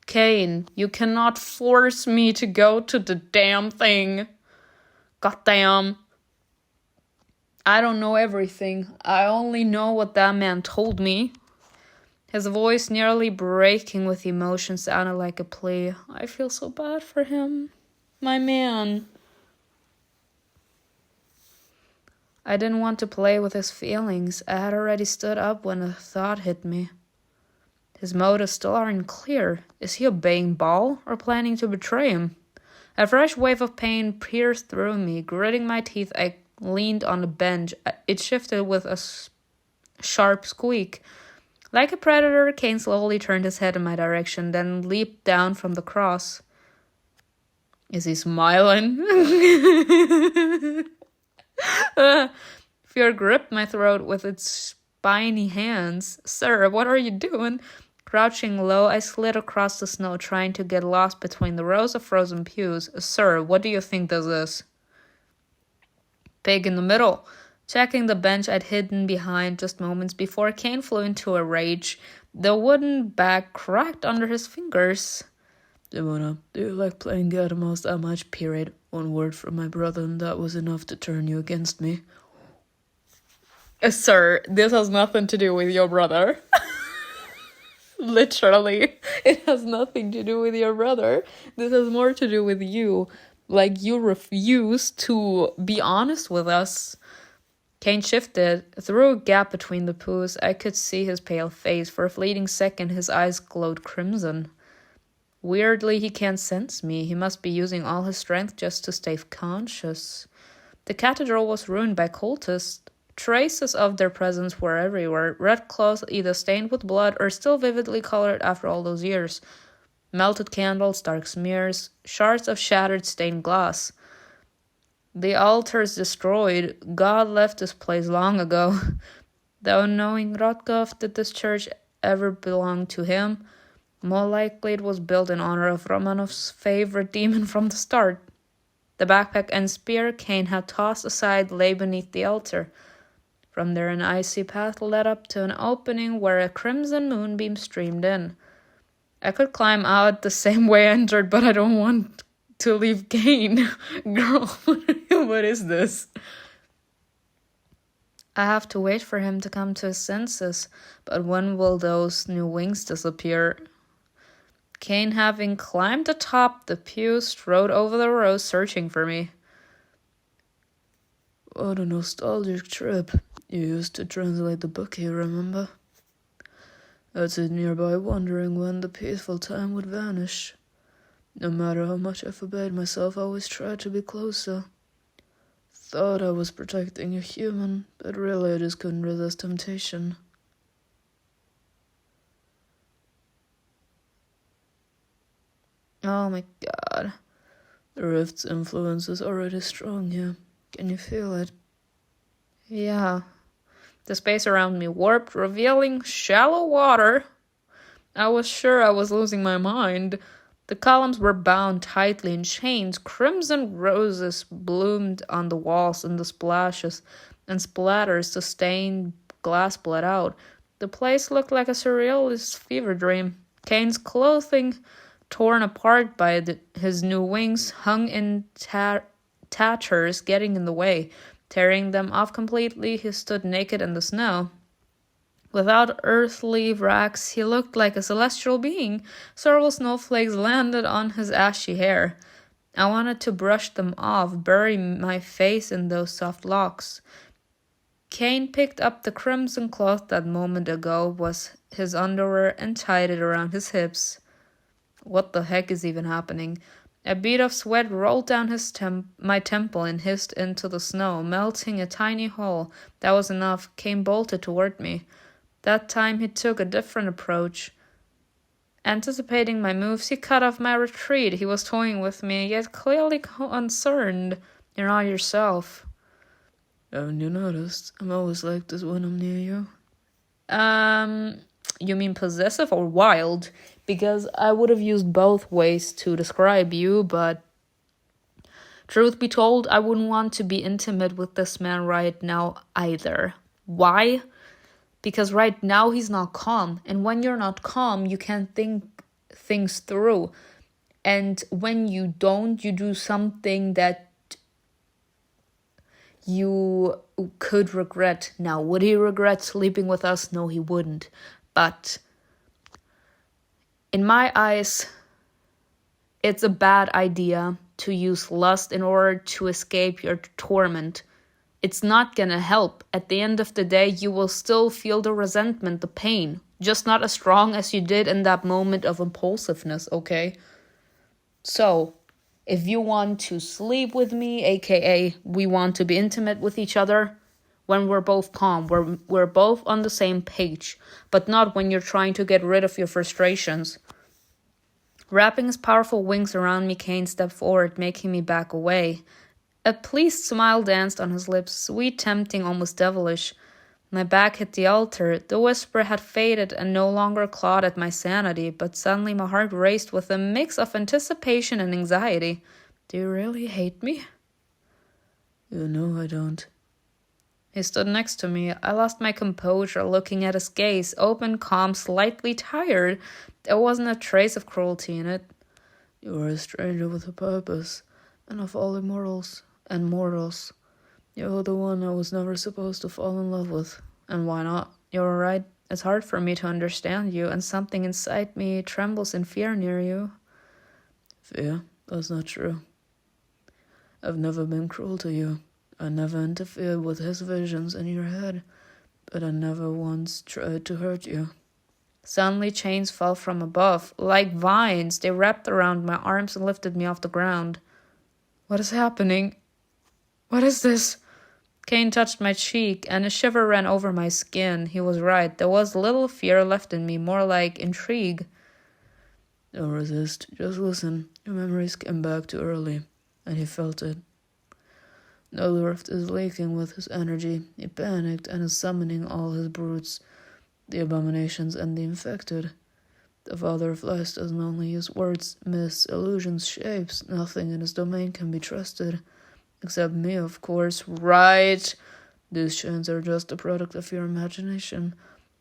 [SPEAKER 1] CAIN, you cannot force me to go to the damn thing. Goddamn. I don't know everything. I only know what that man told me. His voice, nearly breaking with emotion, sounded like a plea. I feel so bad for him. My man. I didn't want to play with his feelings. I had already stood up when a thought hit me. His motives still aren't clear. Is he obeying Baal or planning to betray him? A fresh wave of pain pierced through me. Gritting my teeth, I leaned on the bench. It shifted with a sharp squeak. Like a predator, CAIN slowly turned his head in my direction, then leaped down from the cross. Is he smiling? Fear gripped my throat with its spiny hands. Sir, what are you doing? Crouching low, I slid across the snow, trying to get lost between the rows of frozen pews. Sir, what do you think this is? Pig in the middle. Checking the bench I'd hidden behind just moments before, CAIN flew into a rage. The wooden bag cracked under his fingers.
[SPEAKER 2] Simona, do you like playing cat and mouse that much? Period. One word from my brother and that was enough to turn you against me.
[SPEAKER 1] Sir, this has nothing to do with your brother. Literally. It has nothing to do with your brother. This has more to do with you. Like, you refuse to be honest with us. CAIN shifted. Through a gap between the pews, I could see his pale face. For a fleeting second, his eyes glowed crimson. Weirdly, he can't sense me. He must be using all his strength just to stay conscious. The cathedral was ruined by cultists. Traces of their presence were everywhere. Red cloth either stained with blood or still vividly colored after all those years. Melted candles, dark smears, shards of shattered stained glass. The altars destroyed. God left this place long ago. Though knowing Rotkov, did this church ever belong to him? More likely it was built in honor of Romanov's favorite demon from the start. The backpack and spear CAIN had tossed aside lay beneath the altar. From there an icy path led up to an opening where a crimson moonbeam streamed in. I could climb out the same way I entered, but I don't want to leave CAIN. Girl, what is this? I have to wait for him to come to his senses, but when will those new wings disappear? CAIN, having climbed atop the pew, strode over the rows searching for me.
[SPEAKER 2] What a nostalgic trip. You used to translate the book here, remember? I'd sit nearby wondering when the peaceful time would vanish. No matter how much I forbade myself, I always tried to be closer. Thought I was protecting a human, but really I just couldn't resist temptation.
[SPEAKER 1] Oh my god.
[SPEAKER 2] The rift's influence is already strong here. Can you feel it?
[SPEAKER 1] Yeah. The space around me warped, revealing shallow water. I was sure I was losing my mind. The columns were bound tightly in chains. Crimson roses bloomed on the walls, and the splashes and splatters the stained glass bled out. The place looked like a surrealist fever dream. CAIN's clothing, torn apart by his new wings, hung in tatters, getting in the way. Tearing them off completely, he stood naked in the snow. Without earthly rags, he looked like a celestial being. Several snowflakes landed on his ashy hair. I wanted to brush them off, bury my face in those soft locks. CAIN picked up the crimson cloth that moment ago was his underwear and tied it around his hips. What the heck is even happening? A bead of sweat rolled down my temple and hissed into the snow, melting a tiny hole. That was enough. CAIN bolted toward me. That time he took a different approach. Anticipating my moves, he cut off my retreat. He was toying with me, yet clearly concerned. You're not yourself.
[SPEAKER 2] Haven't you noticed? I'm always like this when I'm near you.
[SPEAKER 1] You mean possessive or wild? Because I would have used both ways to describe you, but truth be told, I wouldn't want to be intimate with this man right now either. Why? Because right now he's not calm. And when you're not calm, you can't think things through. And when you don't, you do something that you could regret. Now, would he regret sleeping with us? No, he wouldn't. But in my eyes, it's a bad idea to use lust in order to escape your torment. It's not gonna help. At the end of the day, you will still feel the resentment, the pain. Just not as strong as you did in that moment of impulsiveness, okay? So, if you want to sleep with me, aka we want to be intimate with each other, when we're both calm, we're both on the same page, but not when you're trying to get rid of your frustrations. Wrapping his powerful wings around me, CAIN stepped forward, making me back away. A pleased smile danced on his lips, sweet, tempting, almost devilish. My back hit the altar. The whisper had faded and no longer clawed at my sanity, but suddenly my heart raced with a mix of anticipation and anxiety. Do you really hate me?
[SPEAKER 2] You know I don't.
[SPEAKER 1] He stood next to me. I lost my composure, looking at his gaze, open, calm, slightly tired. There wasn't a trace of cruelty in it.
[SPEAKER 2] You are a stranger with a purpose, and of all immortals and mortals, you're the one I was never supposed to fall in love with.
[SPEAKER 1] And why not? You're right. It's hard for me to understand you, and something inside me trembles in fear near you.
[SPEAKER 2] Fear? That's not true. I've never been cruel to you. I never interfered with his visions in your head, but I never once tried to hurt you.
[SPEAKER 1] Suddenly chains fell from above. Like vines, they wrapped around my arms and lifted me off the ground. What is happening? What is this? CAIN touched my cheek, and a shiver ran over my skin. He was right. There was little fear left in me, more like intrigue.
[SPEAKER 2] Don't resist. Just listen. Your memories came back too early, and he felt it. Now the rift is leaking with his energy. He panicked and is summoning all his brutes, the abominations and the infected. The Father of Lies doesn't only use words, myths, illusions, shapes. Nothing in his domain can be trusted. Except me, of course. Right. These chains are just a product of your imagination,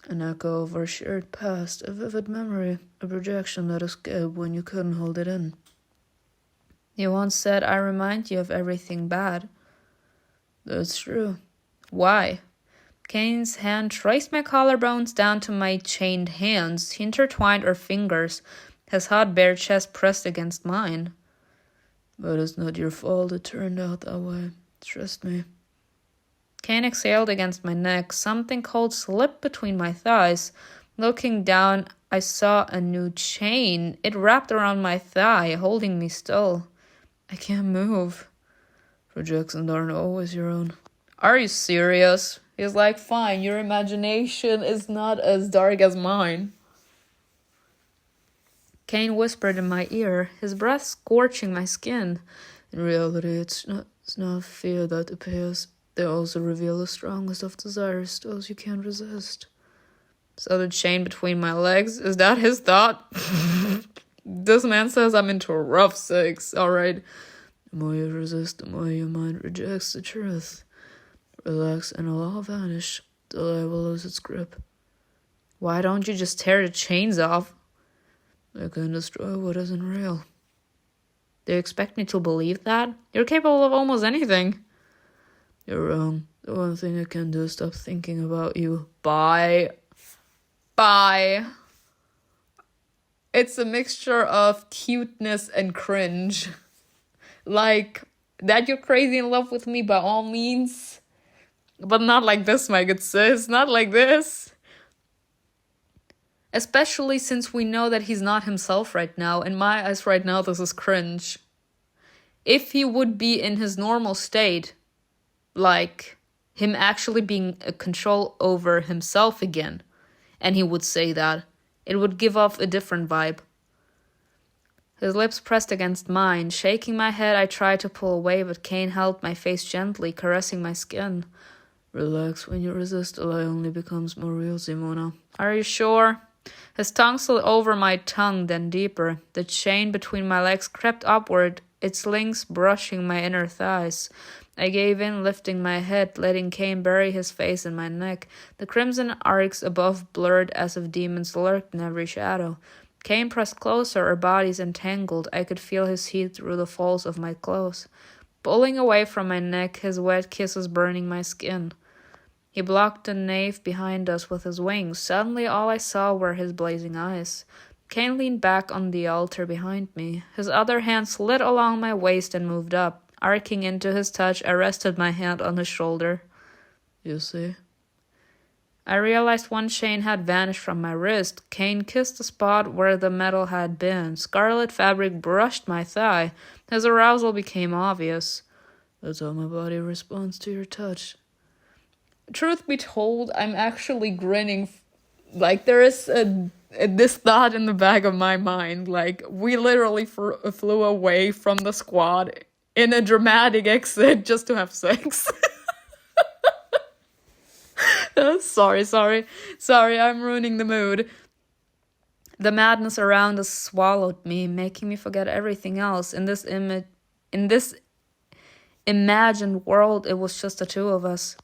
[SPEAKER 2] an echo of our shared past, a vivid memory, a projection that escaped when you couldn't hold it in.
[SPEAKER 1] You once said I remind you of everything bad.
[SPEAKER 2] That's true.
[SPEAKER 1] Why? CAIN's hand traced my collarbones down to my chained hands. He intertwined our fingers, his hot bare chest pressed against mine.
[SPEAKER 2] But it's not your fault it turned out that way. Trust me.
[SPEAKER 1] CAIN exhaled against my neck. Something cold slipped between my thighs. Looking down, I saw a new chain. It wrapped around my thigh, holding me still. I can't move.
[SPEAKER 2] Projections aren't always your own.
[SPEAKER 1] Are you serious? He's like, fine, your imagination is not as dark as mine. CAIN whispered in my ear, his breath scorching my skin.
[SPEAKER 2] In reality, it's not fear that appears. They also reveal the strongest of desires, those you can't resist.
[SPEAKER 1] So the chain between my legs, is that his thought? This man says I'm into rough sex, alright.
[SPEAKER 2] The more you resist, the more your mind rejects the truth. Relax and it'll all vanish. The lie will lose its grip.
[SPEAKER 1] Why don't you just tear the chains off?
[SPEAKER 2] I can destroy what isn't real.
[SPEAKER 1] Do you expect me to believe that? You're capable of almost anything.
[SPEAKER 2] You're wrong. The one thing I can do is stop thinking about you.
[SPEAKER 1] Bye. It's a mixture of cuteness and cringe. Like, that you're crazy in love with me by all means. But not like this, my good sis. Not like this. Especially since we know that he's not himself right now. In my eyes right now, this is cringe. If he would be in his normal state, like him actually being a control over himself again, and he would say that, it would give off a different vibe. His lips pressed against mine. Shaking my head, I tried to pull away, but CAIN held my face gently, caressing my skin.
[SPEAKER 2] Relax. When you resist, the lie only becomes more real, Simona.
[SPEAKER 1] Are you sure? His tongue slid over my tongue, then deeper. The chain between my legs crept upward, its links brushing my inner thighs. I gave in, lifting my head, letting CAIN bury his face in my neck. The crimson arcs above blurred as if demons lurked in every shadow. CAIN pressed closer, our bodies entangled. I could feel his heat through the folds of my clothes. Pulling away from my neck, his wet kisses burning my skin. He blocked the nave behind us with his wings. Suddenly all I saw were his blazing eyes. CAIN leaned back on the altar behind me. His other hand slid along my waist and moved up. Arcing into his touch, I rested my hand on his shoulder.
[SPEAKER 2] You see?
[SPEAKER 1] I realized one chain had vanished from my wrist. CAIN kissed the spot where the metal had been. Scarlet fabric brushed my thigh. His arousal became obvious.
[SPEAKER 2] That's how my body responds to your touch.
[SPEAKER 1] Truth be told, I'm actually grinning. Like, there is this thought in the back of my mind. Like, we literally flew away from the squad in a dramatic exit just to have sex. Sorry, I'm ruining the mood. The madness around us swallowed me, making me forget everything else. In this imagined world, it was just the two of us.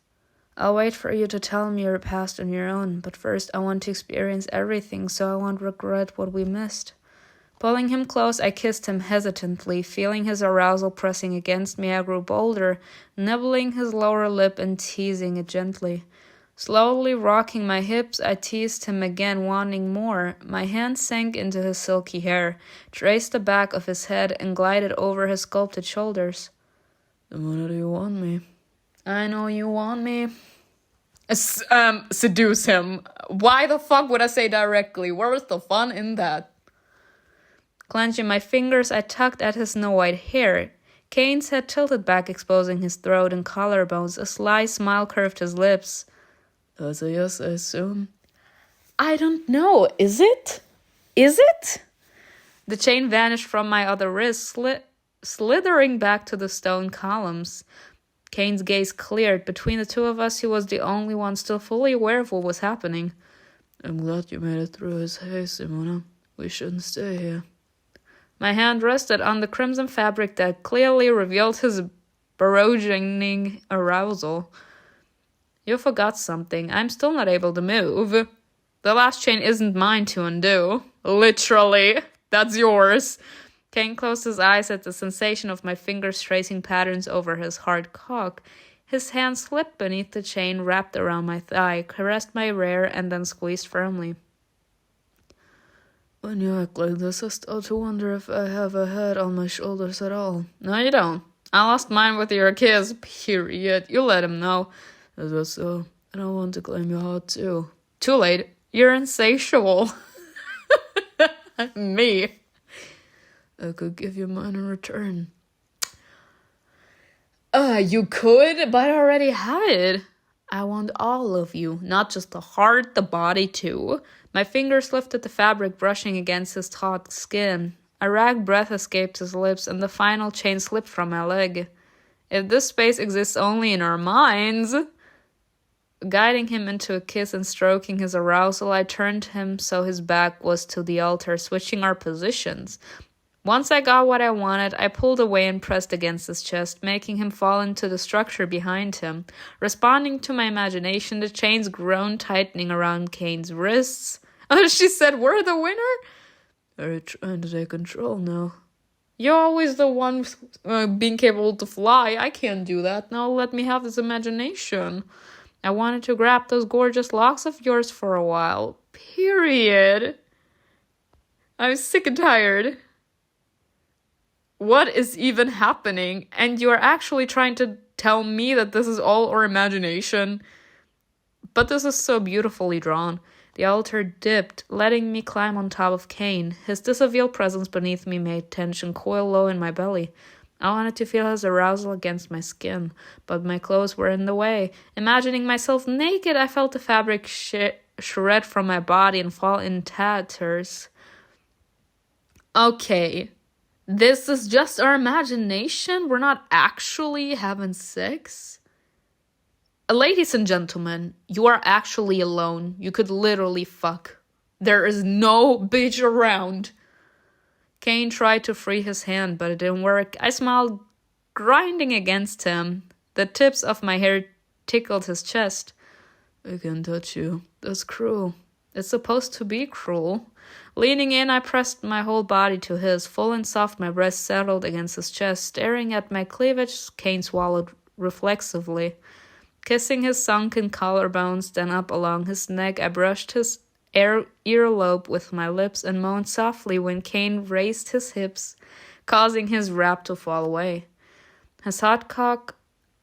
[SPEAKER 1] I'll wait for you to tell me your past on your own, but first I want to experience everything so I won't regret what we missed. Pulling him close, I kissed him hesitantly. Feeling his arousal pressing against me, I grew bolder, nibbling his lower lip and teasing it gently. Slowly rocking my hips, I teased him again, wanting more. My hand sank into his silky hair, traced the back of his head, and glided over his sculpted shoulders.
[SPEAKER 2] Simona, do you want me?
[SPEAKER 1] I know you want me. Seduce him. Why the fuck would I say directly? Where was the fun in that? Clenching my fingers, I tugged at his snow-white hair. CAIN's head tilted back, exposing his throat and collarbones. A sly smile curved his lips.
[SPEAKER 2] That's a yes, I assume.
[SPEAKER 1] I don't know. Is it? Is it? The chain vanished from my other wrist, slithering back to the stone columns. CAIN's gaze cleared. Between the two of us, he was the only one still fully aware of what was happening.
[SPEAKER 2] I'm glad you made it through his haze, Simona. We shouldn't stay here.
[SPEAKER 1] My hand rested on the crimson fabric that clearly revealed his burgeoning arousal. You forgot something. I'm still not able to move. The last chain isn't mine to undo. Literally. That's yours. CAIN closed his eyes at the sensation of my fingers tracing patterns over his hard cock. His hand slipped beneath the chain wrapped around my thigh, caressed my rear, and then squeezed firmly.
[SPEAKER 2] When you act like this, I start to wonder if I have a head on my shoulders at all.
[SPEAKER 1] No, you don't. I lost mine with your kiss, period. You let him know.
[SPEAKER 2] Is that so? And I want to claim your heart too.
[SPEAKER 1] Too late. You're insatiable. Me.
[SPEAKER 2] I could give you mine in return.
[SPEAKER 1] You could, but I already have it. I want all of you, not just the heart, the body too. My fingers lifted the fabric, brushing against his taut skin. A ragged breath escaped his lips, and the final chain slipped from my leg. If this space exists only in our minds... Guiding him into a kiss and stroking his arousal, I turned him so his back was to the altar, switching our positions. Once I got what I wanted, I pulled away and pressed against his chest, making him fall into the structure behind him. Responding to my imagination, the chains groaned, tightening around CAIN's wrists. She said, we're the winner?
[SPEAKER 2] Are you trying to take control now?
[SPEAKER 1] You're always the one being capable to fly. I can't do that. Now let me have this imagination. I wanted to grab those gorgeous locks of yours for a while. Period. I'm sick and tired. What is even happening? And you are actually trying to tell me that this is all our imagination? But this is so beautifully drawn. The altar dipped, letting me climb on top of CAIN. His disavowed presence beneath me made tension coil low in my belly. I wanted to feel his arousal against my skin, but my clothes were in the way. Imagining myself naked, I felt the fabric shred from my body and fall in tatters. Okay, This is just our imagination? We're not actually having sex? Ladies and gentlemen, you are actually alone. You could literally fuck. There is no bitch around. CAIN tried to free his hand, but it didn't work. I smiled, grinding against him. The tips of my hair tickled his chest.
[SPEAKER 2] I can touch you. That's cruel.
[SPEAKER 1] It's supposed to be cruel. Leaning in, I pressed my whole body to his. Full and soft, my breast settled against his chest. Staring at my cleavage, CAIN swallowed reflexively. Kissing his sunken collarbones, then up along his neck, I brushed his earlobe with my lips and moaned softly when CAIN raised his hips, causing his wrap to fall away. His hot cock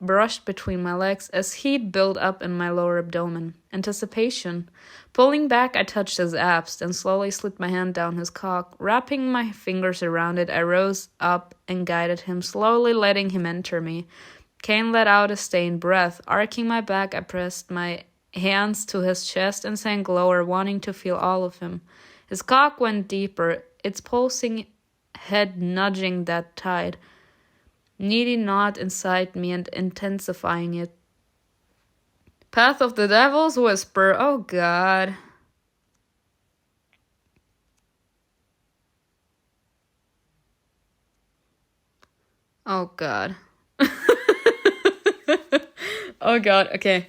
[SPEAKER 1] brushed between my legs as heat built up in my lower abdomen. Anticipation. Pulling back, I touched his abs, then slowly slid my hand down his cock. Wrapping my fingers around it, I rose up and guided him, slowly letting him enter me. CAIN let out a stained breath. Arcing my back, I pressed my hands to his chest and sank lower, wanting to feel all of him. His cock went deeper, its pulsing head nudging that tide, kneading knot inside me and intensifying it. Path of the Devil's Whisper. Oh God. Oh God. Oh God, okay.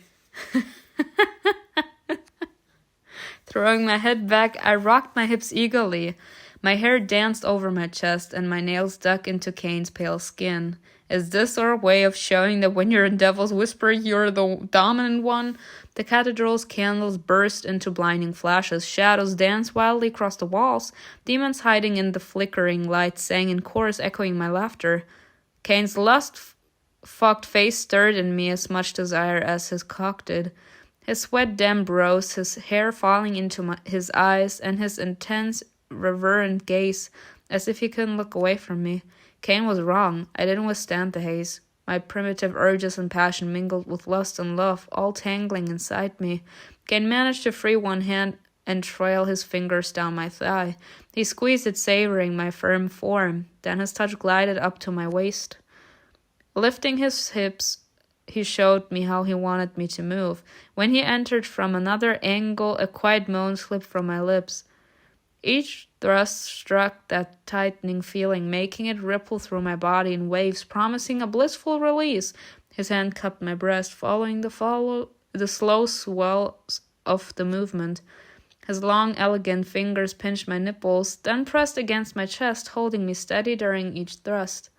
[SPEAKER 1] Throwing my head back, I rocked my hips eagerly. My hair danced over my chest and my nails dug into CAIN's pale skin. Is this our way of showing that when you're in Devil's Whisper, you're the dominant one? The cathedral's candles burst into blinding flashes. Shadows danced wildly across the walls. Demons hiding in the flickering light sang in chorus, echoing my laughter. CAIN's lust-fucked face stirred in me as much desire as his cock did. His sweat damp rose, his hair falling into his eyes, and his intense, reverent gaze, as if he couldn't look away from me. CAIN was wrong. I didn't withstand the haze. My primitive urges and passion mingled with lust and love, all tangling inside me. CAIN managed to free one hand and trail his fingers down my thigh. He squeezed it, savoring my firm form. Then his touch glided up to my waist. Lifting his hips, he showed me how he wanted me to move. When he entered from another angle, a quiet moan slipped from my lips. Each thrust struck that tightening feeling, making it ripple through my body in waves, promising a blissful release. His hand cupped my breast, following the slow swells of the movement. His long, elegant fingers pinched my nipples, then pressed against my chest, holding me steady during each thrust.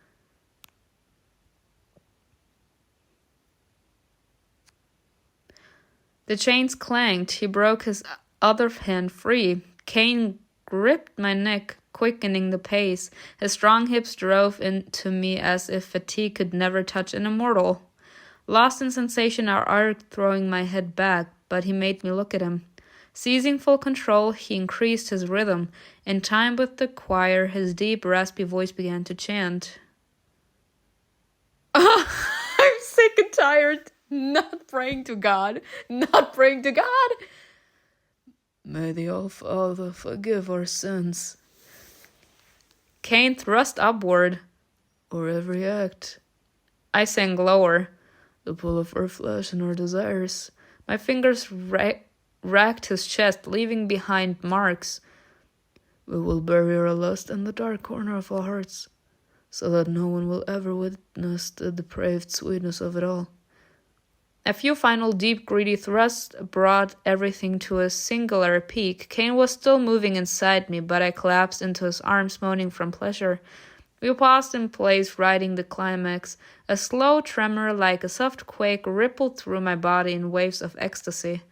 [SPEAKER 1] The chains clanked. He broke his other hand free. CAIN gripped my neck, quickening the pace. His strong hips drove into me as if fatigue could never touch an immortal. Lost in sensation, I arced, throwing my head back, but he made me look at him. Seizing full control, he increased his rhythm. In time with the choir, his deep, raspy voice began to chant. I'm sick and tired. Not praying to God. Not praying to God.
[SPEAKER 2] May the All-Father forgive our sins.
[SPEAKER 1] CAIN thrust upward.
[SPEAKER 2] Or every act.
[SPEAKER 1] I sank lower.
[SPEAKER 2] The pull of our flesh and our desires.
[SPEAKER 1] My fingers racked his chest, leaving behind marks.
[SPEAKER 2] We will bury our lust in the dark corner of our hearts, so that no one will ever witness the depraved sweetness of it all.
[SPEAKER 1] A few final deep, greedy thrusts brought everything to a singular peak. CAIN was still moving inside me, but I collapsed into his arms, moaning from pleasure. We paused in place, riding the climax. A slow tremor, like a soft quake, rippled through my body in waves of ecstasy.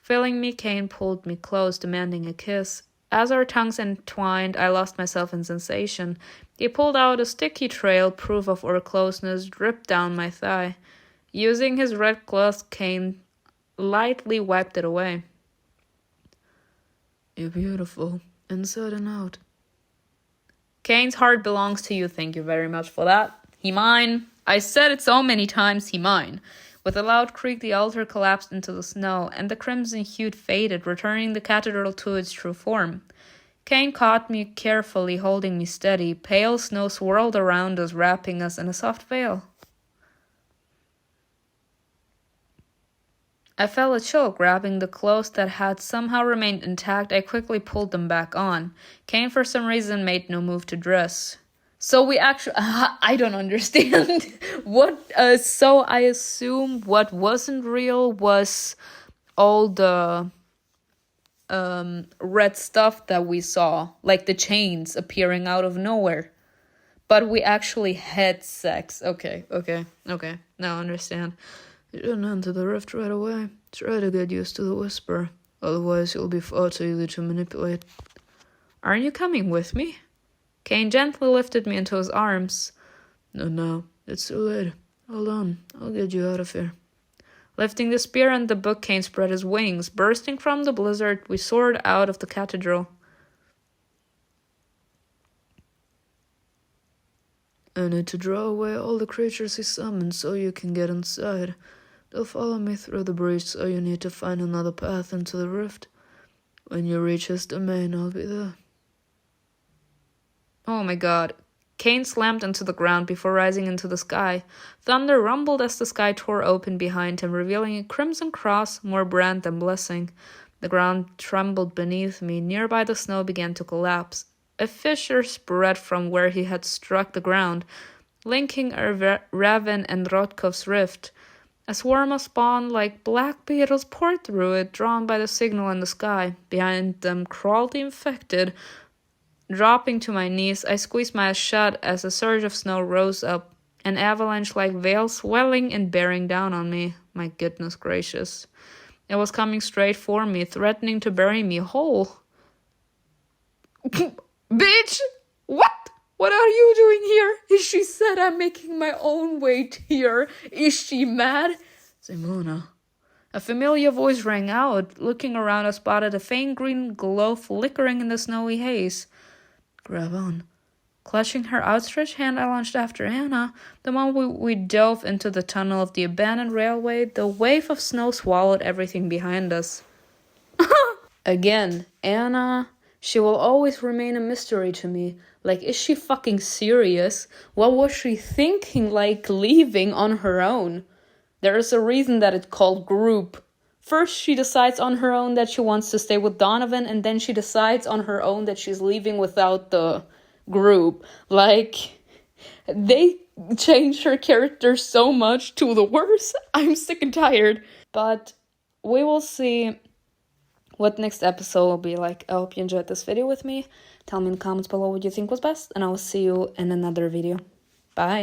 [SPEAKER 1] Filling me, CAIN pulled me close, demanding a kiss. As our tongues entwined, I lost myself in sensation. He pulled out a sticky trail, proof of our closeness, dripped down my thigh. Using his red cloth, CAIN lightly wiped it away.
[SPEAKER 2] You're beautiful, inside and out.
[SPEAKER 1] CAIN's heart belongs to you. Thank you very much for that. He mine. I said it so many times, he mine. With a loud creak, the altar collapsed into the snow, and the crimson hue faded, returning the cathedral to its true form. CAIN caught me carefully, holding me steady. Pale snow swirled around us, wrapping us in a soft veil. I felt a chill grabbing the clothes that had somehow remained intact. I quickly pulled them back on. CAIN, for some reason, made no move to dress. So we actually... I don't understand. So I assume what wasn't real was all the red stuff that we saw, like the chains appearing out of nowhere. But we actually had sex. Okay. Now I understand.
[SPEAKER 2] You didn't enter the rift right away. Try to get used to the whisper. Otherwise, you'll be far too easy to manipulate.
[SPEAKER 1] Aren't you coming with me? CAIN gently lifted me into his arms.
[SPEAKER 2] No, it's too late. Hold on, I'll get you out of here.
[SPEAKER 1] Lifting the spear and the book, CAIN spread his wings. Bursting from the blizzard, we soared out of the cathedral.
[SPEAKER 2] I need to draw away all the creatures he summoned so you can get inside. They'll follow me through the breach, so you need to find another path into the rift. When you reach his domain, I'll be there.
[SPEAKER 1] Oh my god. CAIN slammed into the ground before rising into the sky. Thunder rumbled as the sky tore open behind him, revealing a crimson cross, more brand than blessing. The ground trembled beneath me. Nearby, the snow began to collapse. A fissure spread from where he had struck the ground, linking Raven and Rotkov's rift. A swarm of spawn like black beetles poured through it, drawn by the signal in the sky. Behind them crawled the infected. Dropping to my knees, I squeezed my eyes shut as a surge of snow rose up, an avalanche-like veil swelling and bearing down on me. My goodness gracious. It was coming straight for me, threatening to bury me whole. Bitch! What? What are you doing here? She said I'm making my own way here. Is she mad?
[SPEAKER 2] Simona.
[SPEAKER 1] A familiar voice rang out. Looking around, I spotted a faint green glow flickering in the snowy haze.
[SPEAKER 2] Grab on.
[SPEAKER 1] Clutching her outstretched hand, I launched after Anna. The moment we dove into the tunnel of the abandoned railway, the wave of snow swallowed everything behind us. Again, Anna... She will always remain a mystery to me. Like, is she fucking serious? What was she thinking, like, leaving on her own? There is a reason that it's called group. First, she decides on her own that she wants to stay with Donovan, and then she decides on her own that she's leaving without the group. Like, they changed her character so much to the worse. I'm sick and tired. But we will see what next episode will be like. I hope you enjoyed this video with me. Tell me in the comments below what you think was best, and I will see you in another video. Bye.